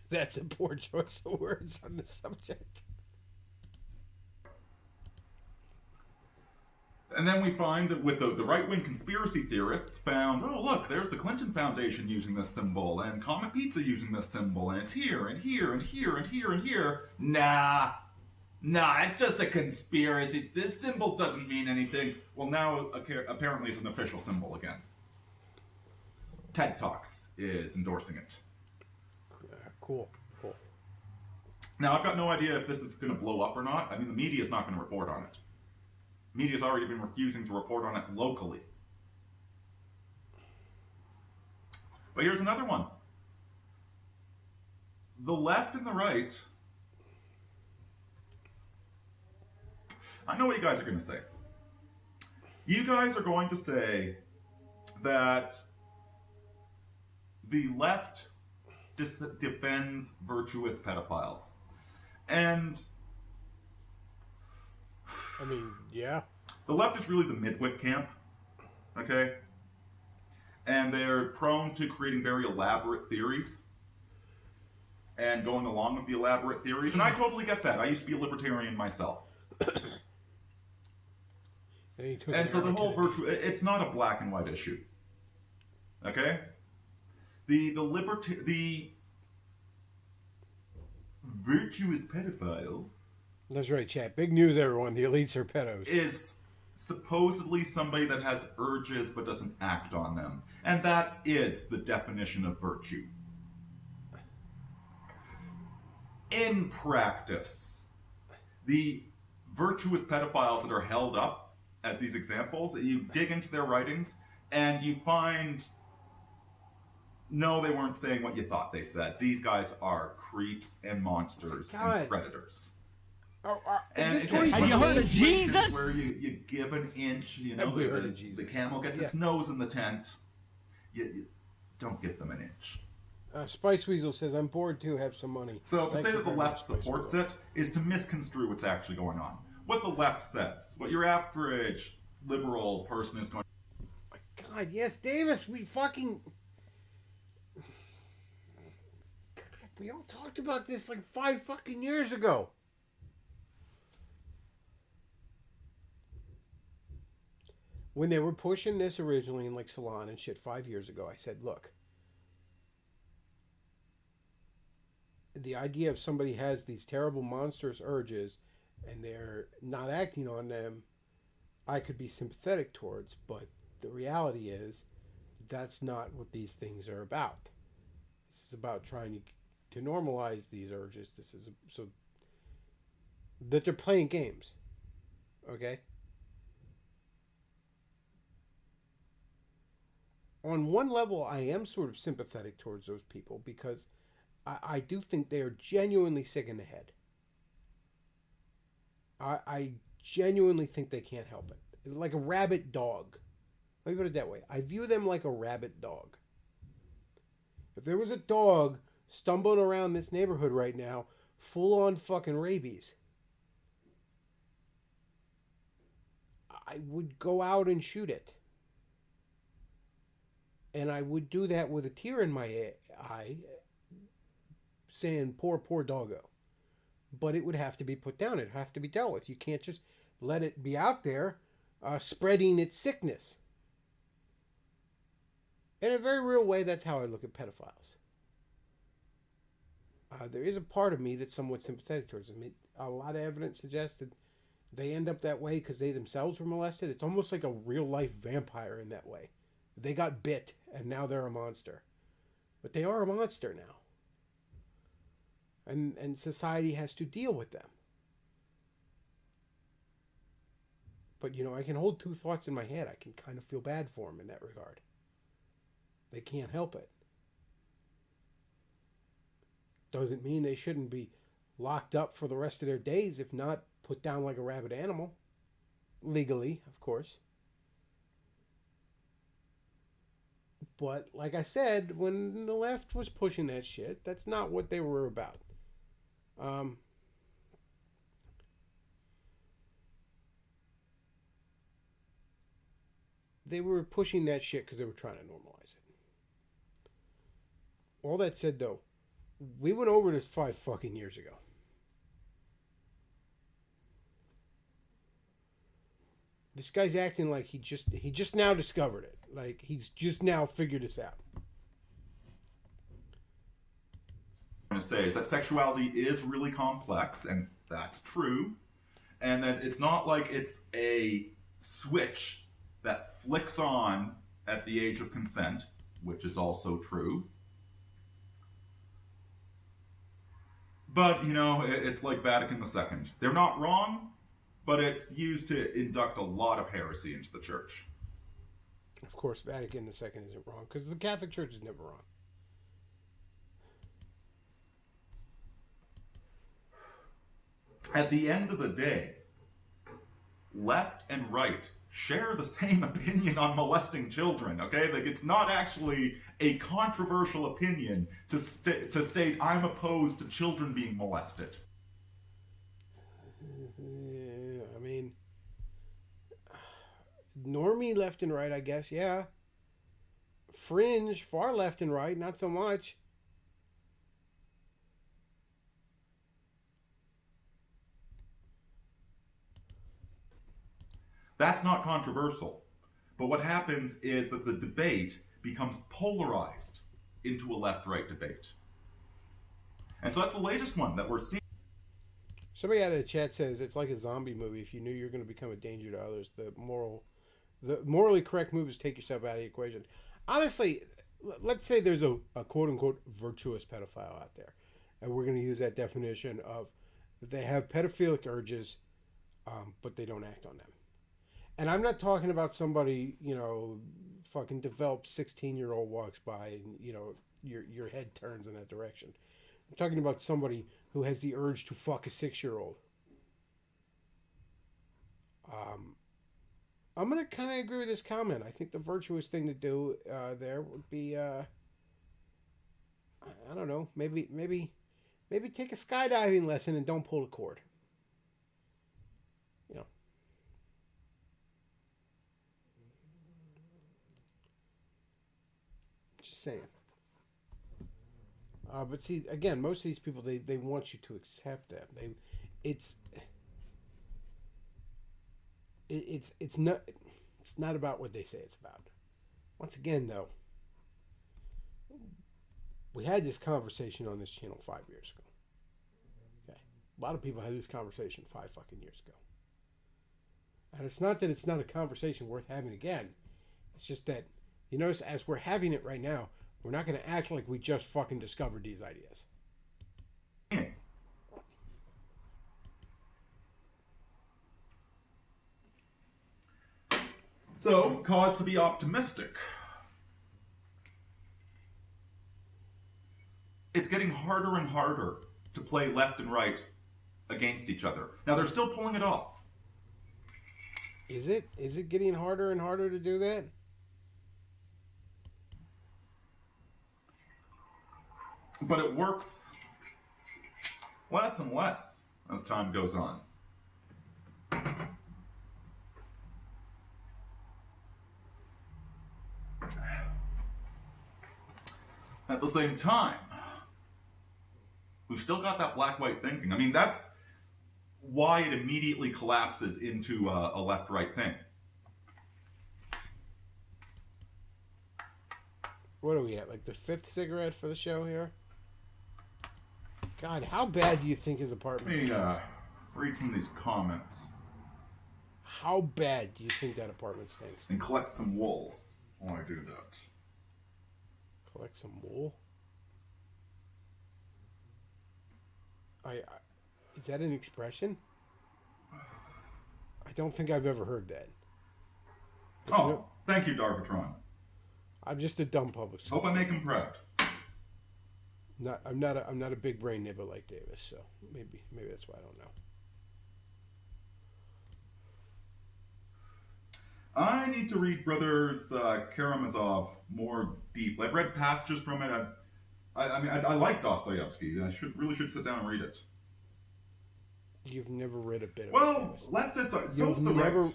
That's a poor choice of words on the subject. And then we find that with the right-wing conspiracy theorists found, oh, look, there's the Clinton Foundation using this symbol, and Comet Pizza using this symbol, and it's here, and here, and here, and here, and here. Nah, it's just a conspiracy. This symbol doesn't mean anything. Well, now apparently it's an official symbol again. TED Talks is endorsing it. Cool. Now, I've got no idea if this is going to blow up or not. I mean, the media is not going to report on it. Media's already been refusing to report on it locally. But here's another one. The left and the right. I know what you guys are going to say. You guys are going to say that the left defends virtuous pedophiles. And I mean, yeah. The left is really the midwit camp, okay? And they're prone to creating very elaborate theories and going along with the elaborate theories. And I totally get that. I used to be a libertarian myself. And so the whole it's not a black and white issue. Okay? The virtuous pedophile. That's right, chat. Big news, everyone. The elites are pedos. Is supposedly somebody that has urges but doesn't act on them. And that is the definition of virtue. In practice, the virtuous pedophiles that are held up as these examples, you dig into their writings and you find, no, they weren't saying what you thought they said. These guys are creeps and monsters and predators. And have you heard of Jesus? Where you give an inch, you know, the camel gets its nose in the tent. You don't give them an inch. Spice Weasel says, I'm bored too, have some money. So to say that the left supports it is to misconstrue what's actually going on. What the left says, what your average liberal person is going to... Oh my God, yes, Davis, we fucking... God, we all talked about this like 5 fucking years ago. When they were pushing this originally in like Salon and shit 5 years ago, I said, look, the idea of somebody has these terrible monstrous urges and they're not acting on them, I could be sympathetic towards, but the reality is that's not what these things are about. This is about trying to normalize these urges. This is so that they're playing games. Okay? On one level, I am sort of sympathetic towards those people because I do think they are genuinely sick in the head. I genuinely think they can't help it. It's like a rabid dog. Let me put it that way. I view them like a rabid dog. If there was a dog stumbling around this neighborhood right now, full on fucking rabies, I would go out and shoot it. And I would do that with a tear in my eye, saying, poor doggo. But it would have to be put down. It would have to be dealt with. You can't just let it be out there spreading its sickness. In a very real way, that's how I look at pedophiles. There is a part of me that's somewhat sympathetic towards them. A lot of evidence suggests that they end up that way because they themselves were molested. It's almost like a real-life vampire in that way. They got bit, and now they're a monster. But they are a monster now. And society has to deal with them. But, you know, I can hold two thoughts in my head. I can kind of feel bad for them in that regard. They can't help it. doesn't mean they shouldn't be locked up for the rest of their days, if not put down like a rabid animal. Legally, of course. But, like I said, when the left was pushing that shit, that's not what they were about. They were pushing that shit because they were trying to normalize it. All that said, though, we went over this 5 fucking years ago. This guy's acting like he just now discovered it. Like he's just now figured this out. I'm going to say is that sexuality is really complex, and that's true. And that it's not like it's a switch that flicks on at the age of consent, which is also true. But, you know, it's like Vatican II. They're not wrong, but it's used to induct a lot of heresy into the church. Of course, Vatican II isn't wrong, because the Catholic Church is never wrong. At the end of the day, left and right share the same opinion on molesting children, okay? Like, it's not actually a controversial opinion to state, I'm opposed to children being molested. I mean, normie left and right, I guess, yeah. Fringe, far left and right, not so much. That's not controversial. But what happens is that the debate becomes polarized into a left-right debate. And so that's the latest one that we're seeing. Somebody out of the chat says it's like a zombie movie. If you knew you're going to become a danger to others, the morally correct move is take yourself out of the equation. Honestly, let's say there's a quote-unquote virtuous pedophile out there. And we're going to use that definition of they have pedophilic urges, but they don't act on them. And I'm not talking about somebody, you know, fucking developed 16-year-old walks by and, you know, your head turns in that direction. I'm talking about somebody who has the urge to fuck a 6-year-old. I'm going to kind of agree with this comment. I think the virtuous thing to do there would be, I don't know, maybe take a skydiving lesson and don't pull the cord. You know. Just saying. But see, again, most of these people, they want you to accept them. It's not about what they say it's about. Once again, though, we had this conversation on this channel 5 years ago. Okay, a lot of people had this conversation 5 fucking years ago, and it's not that it's not a conversation worth having again. It's just that you notice as we're having it right now, we're not going to act like we just fucking discovered these ideas. So, cause to be optimistic. It's getting harder and harder to play left and right against each other. Now, they're still pulling it off. Is it? Is it getting harder and harder to do that? But it works less and less as time goes on. At the same time, we've still got that black-white thinking. I mean, that's why it immediately collapses into a left-right thing. What are we at? Like the 5th cigarette for the show here? God, how bad do you think his apartment Let me stinks? read some of these comments. How bad do you think that apartment stinks? And collect some wool while I do that. Collect some wool? Is that an expression? I don't think I've ever heard that. But Oh, thank you, Darvatron. I'm just a dumb public school. Hope I make him proud. I'm not a big brain nibble like Davis, so maybe that's why I don't know. I need to read Brothers Karamazov more deep. I've read passages from it. I like Dostoevsky. I really should sit down and read it. You've never read a bit of it. Well, leftists are so's the right.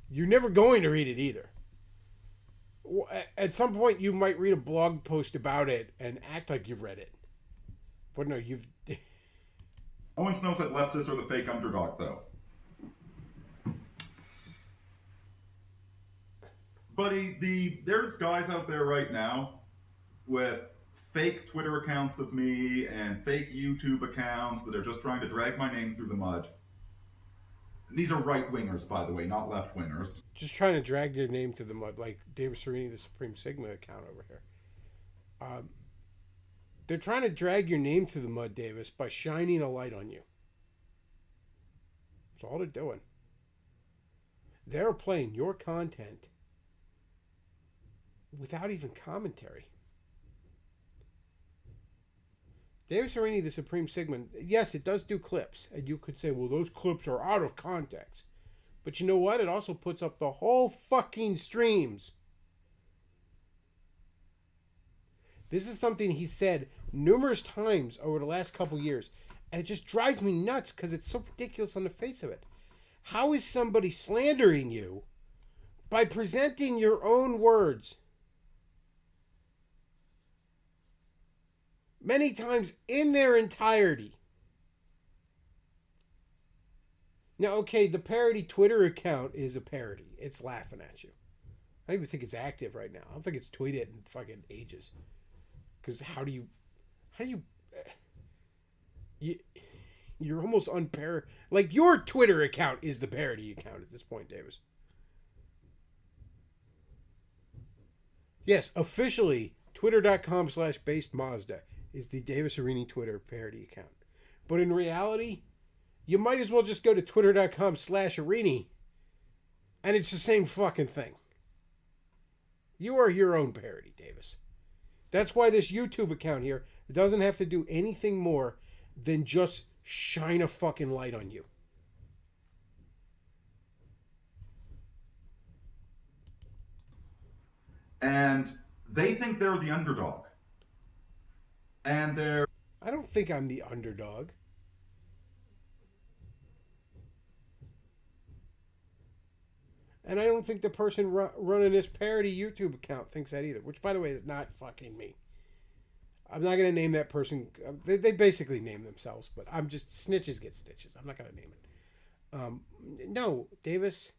You're never going to read it either. At some point, you might read a blog post about it and act like you've read it. But no, you've... Owens knows that leftists are the fake underdog, though. Buddy, there's guys out there right now with fake Twitter accounts of me and fake YouTube accounts that are just trying to drag my name through the mud. These are right-wingers, by the way, not left-wingers. Just trying to drag your name through the mud, like David Serini, the Supreme Sigma account over here. They're trying to drag your name through the mud, Davis, by shining a light on you. That's all they're doing. They're playing your content without even commentary. David Serini, the Supreme Sigma, yes, it does do clips. And you could say, well, those clips are out of context. But you know what? It also puts up the whole fucking streams. This is something he said numerous times over the last couple years. And it just drives me nuts because it's so ridiculous on the face of it. How is somebody slandering you by presenting your own words many times in their entirety? Now, okay, the parody Twitter account is a parody. It's laughing at you. I don't even think it's active right now. I don't think it's tweeted in fucking ages. Because you're almost like your Twitter account is the parody account at this point, Davis. Yes, officially, twitter.com/basedmazda is the Davis Arini Twitter parody account. But in reality, you might as well just go to twitter.com/Arini and it's the same fucking thing. You are your own parody, Davis. That's why this YouTube account here doesn't have to do anything more than just shine a fucking light on you. And they think they're the underdog. And they're... I don't think I'm the underdog. And I don't think the person running this parody YouTube account thinks that either. Which, by the way, is not fucking me. I'm not going to name that person. They basically name themselves, but I'm just... Snitches get stitches. I'm not going to name it. No, Davis.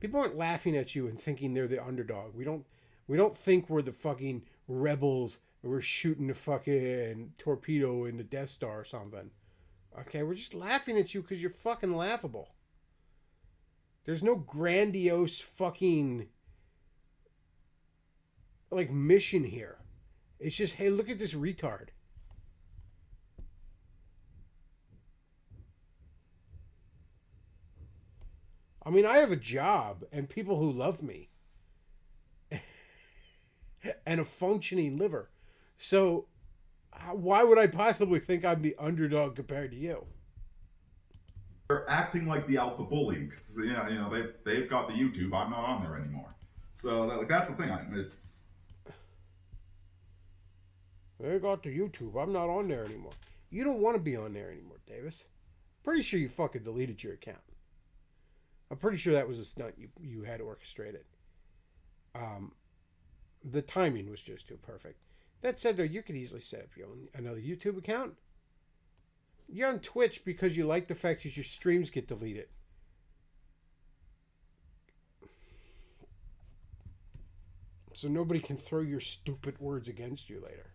People aren't laughing at you and thinking they're the underdog. We don't think we're the fucking rebels. We're shooting the fucking torpedo in the Death Star or something. Okay, we're just laughing at you because you're fucking laughable. There's no grandiose fucking like mission here. It's just, hey, look at this retard. I mean, I have a job and people who love me and a functioning liver. So why would I possibly think I'm the underdog compared to you? They're acting like the alpha bully because they've got the YouTube. I'm not on there anymore. So that's the thing. They got the YouTube. I'm not on there anymore. You don't want to be on there anymore, Davis. Pretty sure you fucking deleted your account. I'm pretty sure that was a stunt you had orchestrated. The timing was just too perfect. That said, though, you could easily set up your own another YouTube account. You're on Twitch because you like the fact that your streams get deleted. So nobody can throw your stupid words against you later.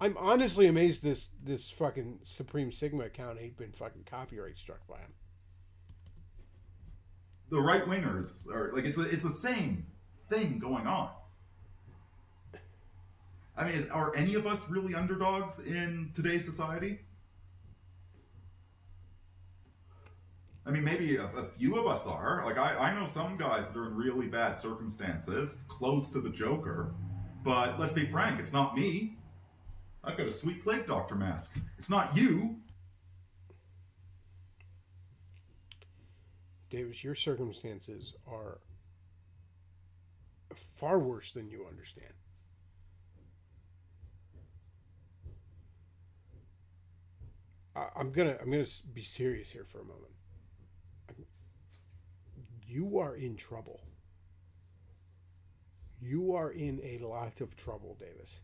I'm honestly amazed this fucking Supreme Sigma account ain't been fucking copyright struck by him. The right-wingers are like it's the same thing going on. I mean, are any of us really underdogs in today's society? I mean, maybe a few of us are. Like, I know some guys that are in really bad circumstances, close to the Joker, But let's be frank, it's not me. I've got a sweet plague doctor mask. It's not you. Davis, your circumstances are far worse than you understand. I'm gonna be serious here for a moment. You are in trouble. You are in a lot of trouble, Davis.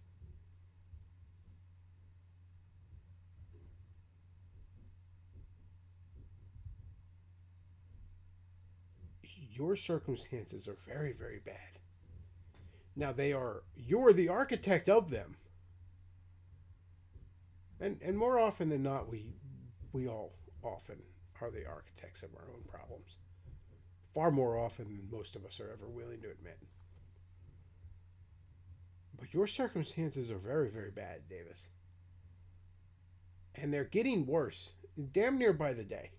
Your circumstances are very, very bad. Now you're the architect of them. And more often than not, we all often are the architects of our own problems. Far more often than most of us are ever willing to admit. But your circumstances are very, very bad, Davis. And they're getting worse, damn near by the day.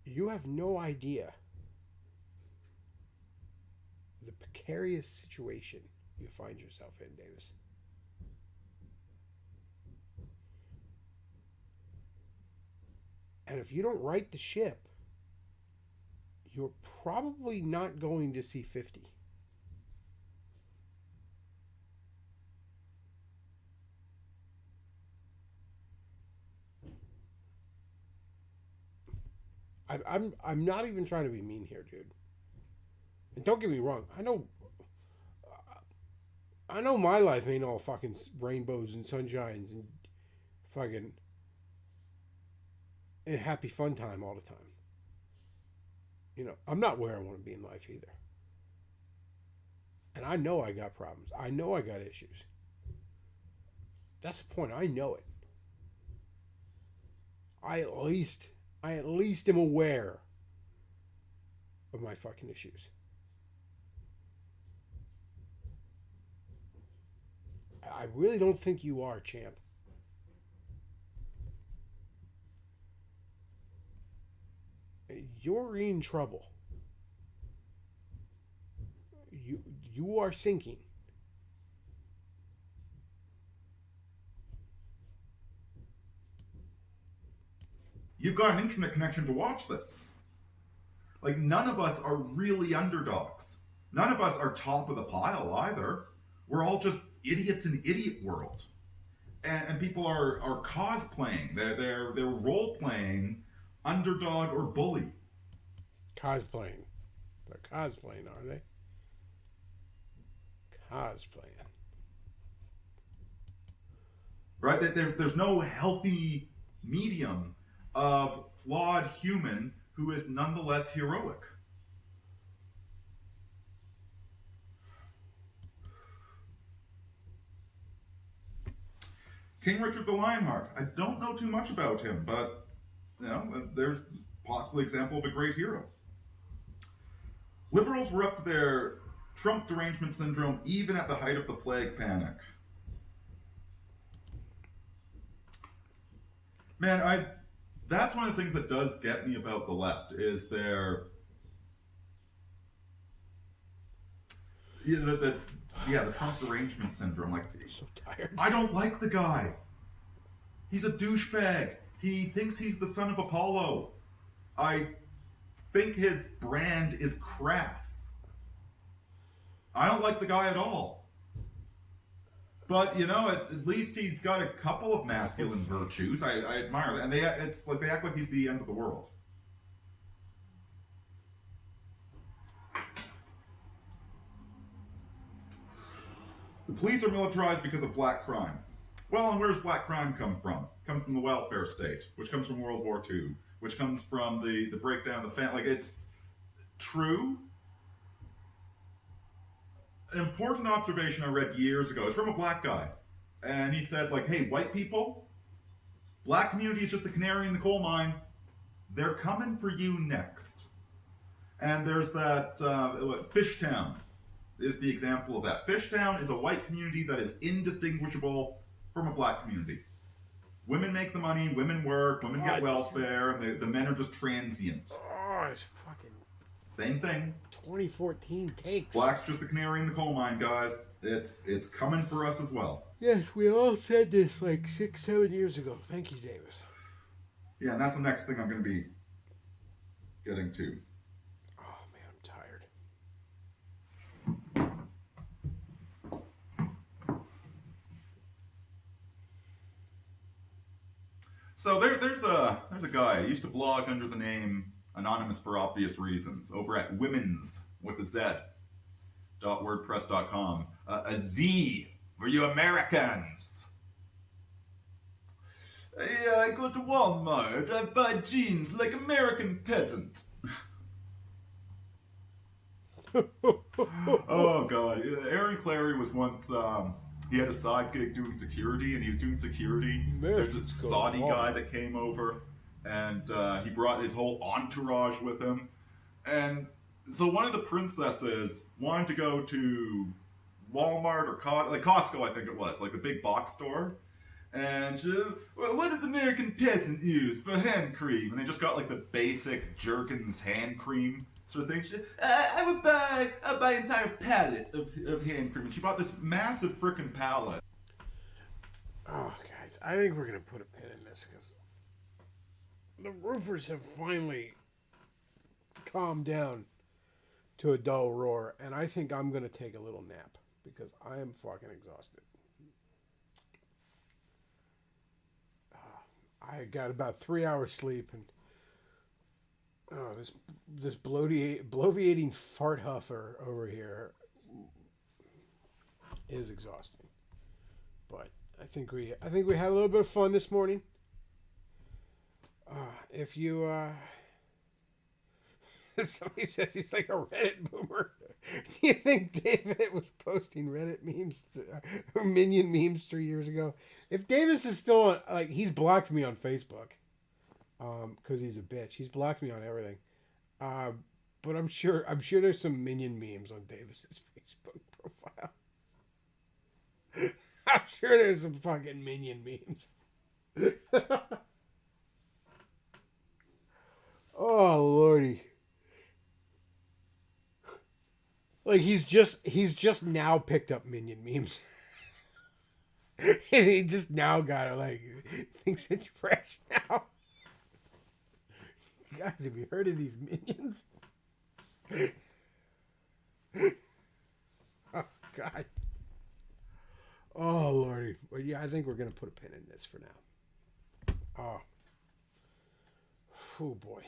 You have no idea the precarious situation you find yourself in, Davis. And if you don't right the ship, you're probably not going to see 50. I'm not even trying to be mean here, dude. And don't get me wrong. I know my life ain't all fucking rainbows and sunshines and fucking and happy fun time all the time. You know, I'm not where I want to be in life either. And I know I got problems. I know I got issues. That's the point. I know it. I at least am aware of my fucking issues. I really don't think you are, champ. You're in trouble. You are sinking. You've got an internet connection to watch this. Like, none of us are really underdogs. None of us are top of the pile either. We're all just idiots in idiot world. And people are cosplaying. They're role-playing underdog or bully. Cosplaying. They're cosplaying, are they? Cosplaying. Right? There's no healthy medium of flawed human who is nonetheless heroic. King Richard the Lionheart. I don't know too much about him, but you know, there's possibly example of a great hero. Liberals were up to their Trump derangement syndrome even at the height of the plague panic. Man, that's one of the things that does get me about the left is the Trump derangement syndrome. Like, I'm so tired. I don't like the guy. He's a douchebag. He thinks he's the son of Apollo. I think his brand is crass. I don't like the guy at all. But, you know, at least he's got a couple of masculine virtues. I admire that. And it's like they act like he's the end of the world. The police are militarized because of black crime. Well, and where does black crime come from? It comes from the welfare state, which comes from World War II, which comes from the breakdown of the family. Like, it's true. An important observation I read years ago is from a black guy. And he said, like, hey, white people, black community is just the canary in the coal mine. They're coming for you next. And there's that Fishtown is the example of that. Fishtown is a white community that is indistinguishable from a black community. Women make the money, women work, women get welfare, and the men are just transient. Oh, it's fucking Same thing. 2014 takes. Black's just the canary in the coal mine, guys. It's coming for us as well. Yes, we all said this like 6-7 years ago. Thank you, Davis. Yeah, and that's the next thing I'm going to be getting to. Oh, man, I'm tired. So there's a guy. I used to blog under the name Anonymous for obvious reasons over at women's with a Z .wordpress.com. A Z for you Americans. I go to Walmart. I buy jeans like American peasant. Oh god, Aaron Clary was once he had a side gig doing security, and he was doing security. There's this Saudi guy that came over, and he brought his whole entourage with him. And so one of the princesses wanted to go to Walmart or Costco, I think it was, like the big box store. And she, what does American peasant use for hand cream? And they just got like the basic Jergens hand cream sort of thing. She, I'll buy an entire pallet of hand cream. And she bought this massive frickin' pallet. Oh, guys, I think we're going to put a pin in this because the roofers have finally calmed down to a dull roar. And I think I'm going to take a little nap because I am fucking exhausted. I got about 3 hours sleep, and this bloviating fart huffer over here is exhausting. But I think we had a little bit of fun this morning. If you somebody says he's like a Reddit boomer, do you think David was posting Reddit memes or Minion memes 3 years ago? If Davis is still on, he's blocked me on Facebook, because he's a bitch. He's blocked me on everything. But I'm sure there's some Minion memes on Davis's Facebook profile. I'm sure there's some fucking Minion memes. Oh lordy. Like he's just now picked up Minion memes. And he just now got it, thinks it's fresh now. Guys, have you heard of these Minions? Oh god. Oh lordy. Well, yeah, I think we're gonna put a pin in this for now. Oh boy.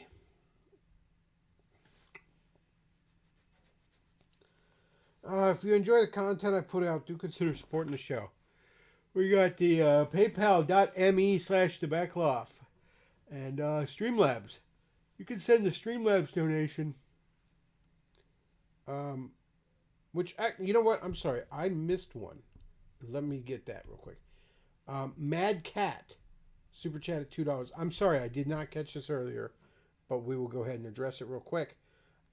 If you enjoy the content I put out, do consider supporting the show. We got the paypal.me/thebechtloff and Streamlabs. You can send the Streamlabs donation. Which, you know what? I'm sorry. I missed one. Let me get that real quick. Mad Cat, super chat at $2. I'm sorry, I did not catch this earlier, but we will go ahead and address it real quick.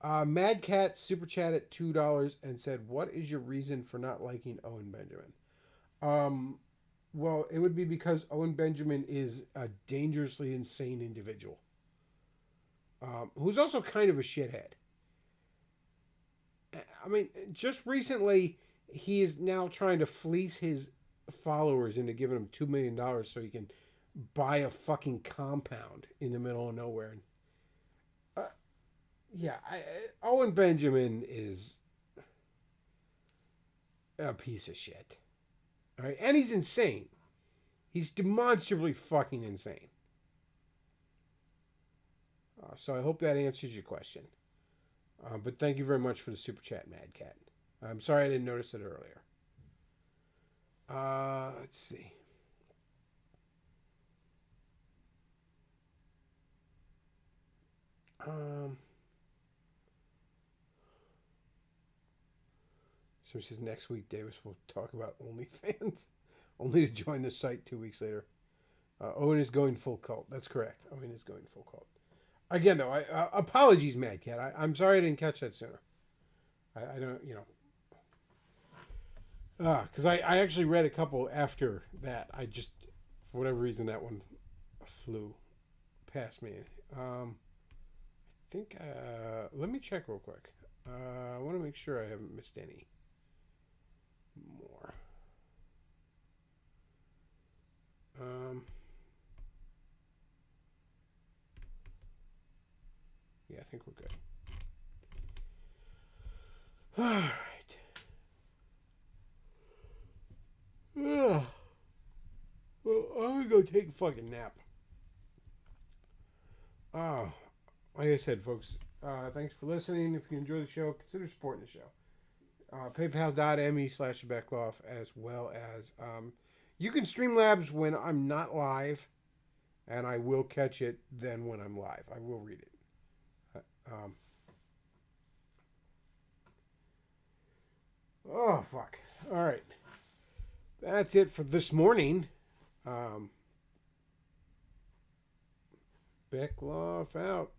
Mad Cat super chat at $2 and said, "What is your reason for not liking Owen Benjamin?" Well, it would be because Owen Benjamin is a dangerously insane individual, who's also kind of a shithead. I mean, just recently, he is now trying to fleece his followers into giving him $2 million so he can buy a fucking compound in the middle of nowhere. Yeah, Owen Benjamin is a piece of shit. All right, and he's insane. He's demonstrably fucking insane. So I hope that answers your question. But thank you very much for the super chat, Mad Cat. I'm sorry I didn't notice it earlier. Let's see. So she says next week Davis will talk about OnlyFans, only to join the site 2 weeks later. Owen is going full cult. That's correct. Owen is going full cult. Again, though, apologies, Mad Cat. I'm sorry I didn't catch that sooner. I don't, because I actually read a couple after that. I just, for whatever reason, that one flew past me. I think, let me check real quick. I want to make sure I haven't missed any more. Yeah, I think we're good. All right. Well, I'm gonna go take a fucking nap. Like I said, folks, thanks for listening. If you enjoy the show, consider supporting the show. PayPal.me/Bechtloff, as well as you can Streamlabs when I'm not live, and I will catch it then when I'm live. I will read it. Oh, fuck. All right. That's it for this morning. Bechtloff out.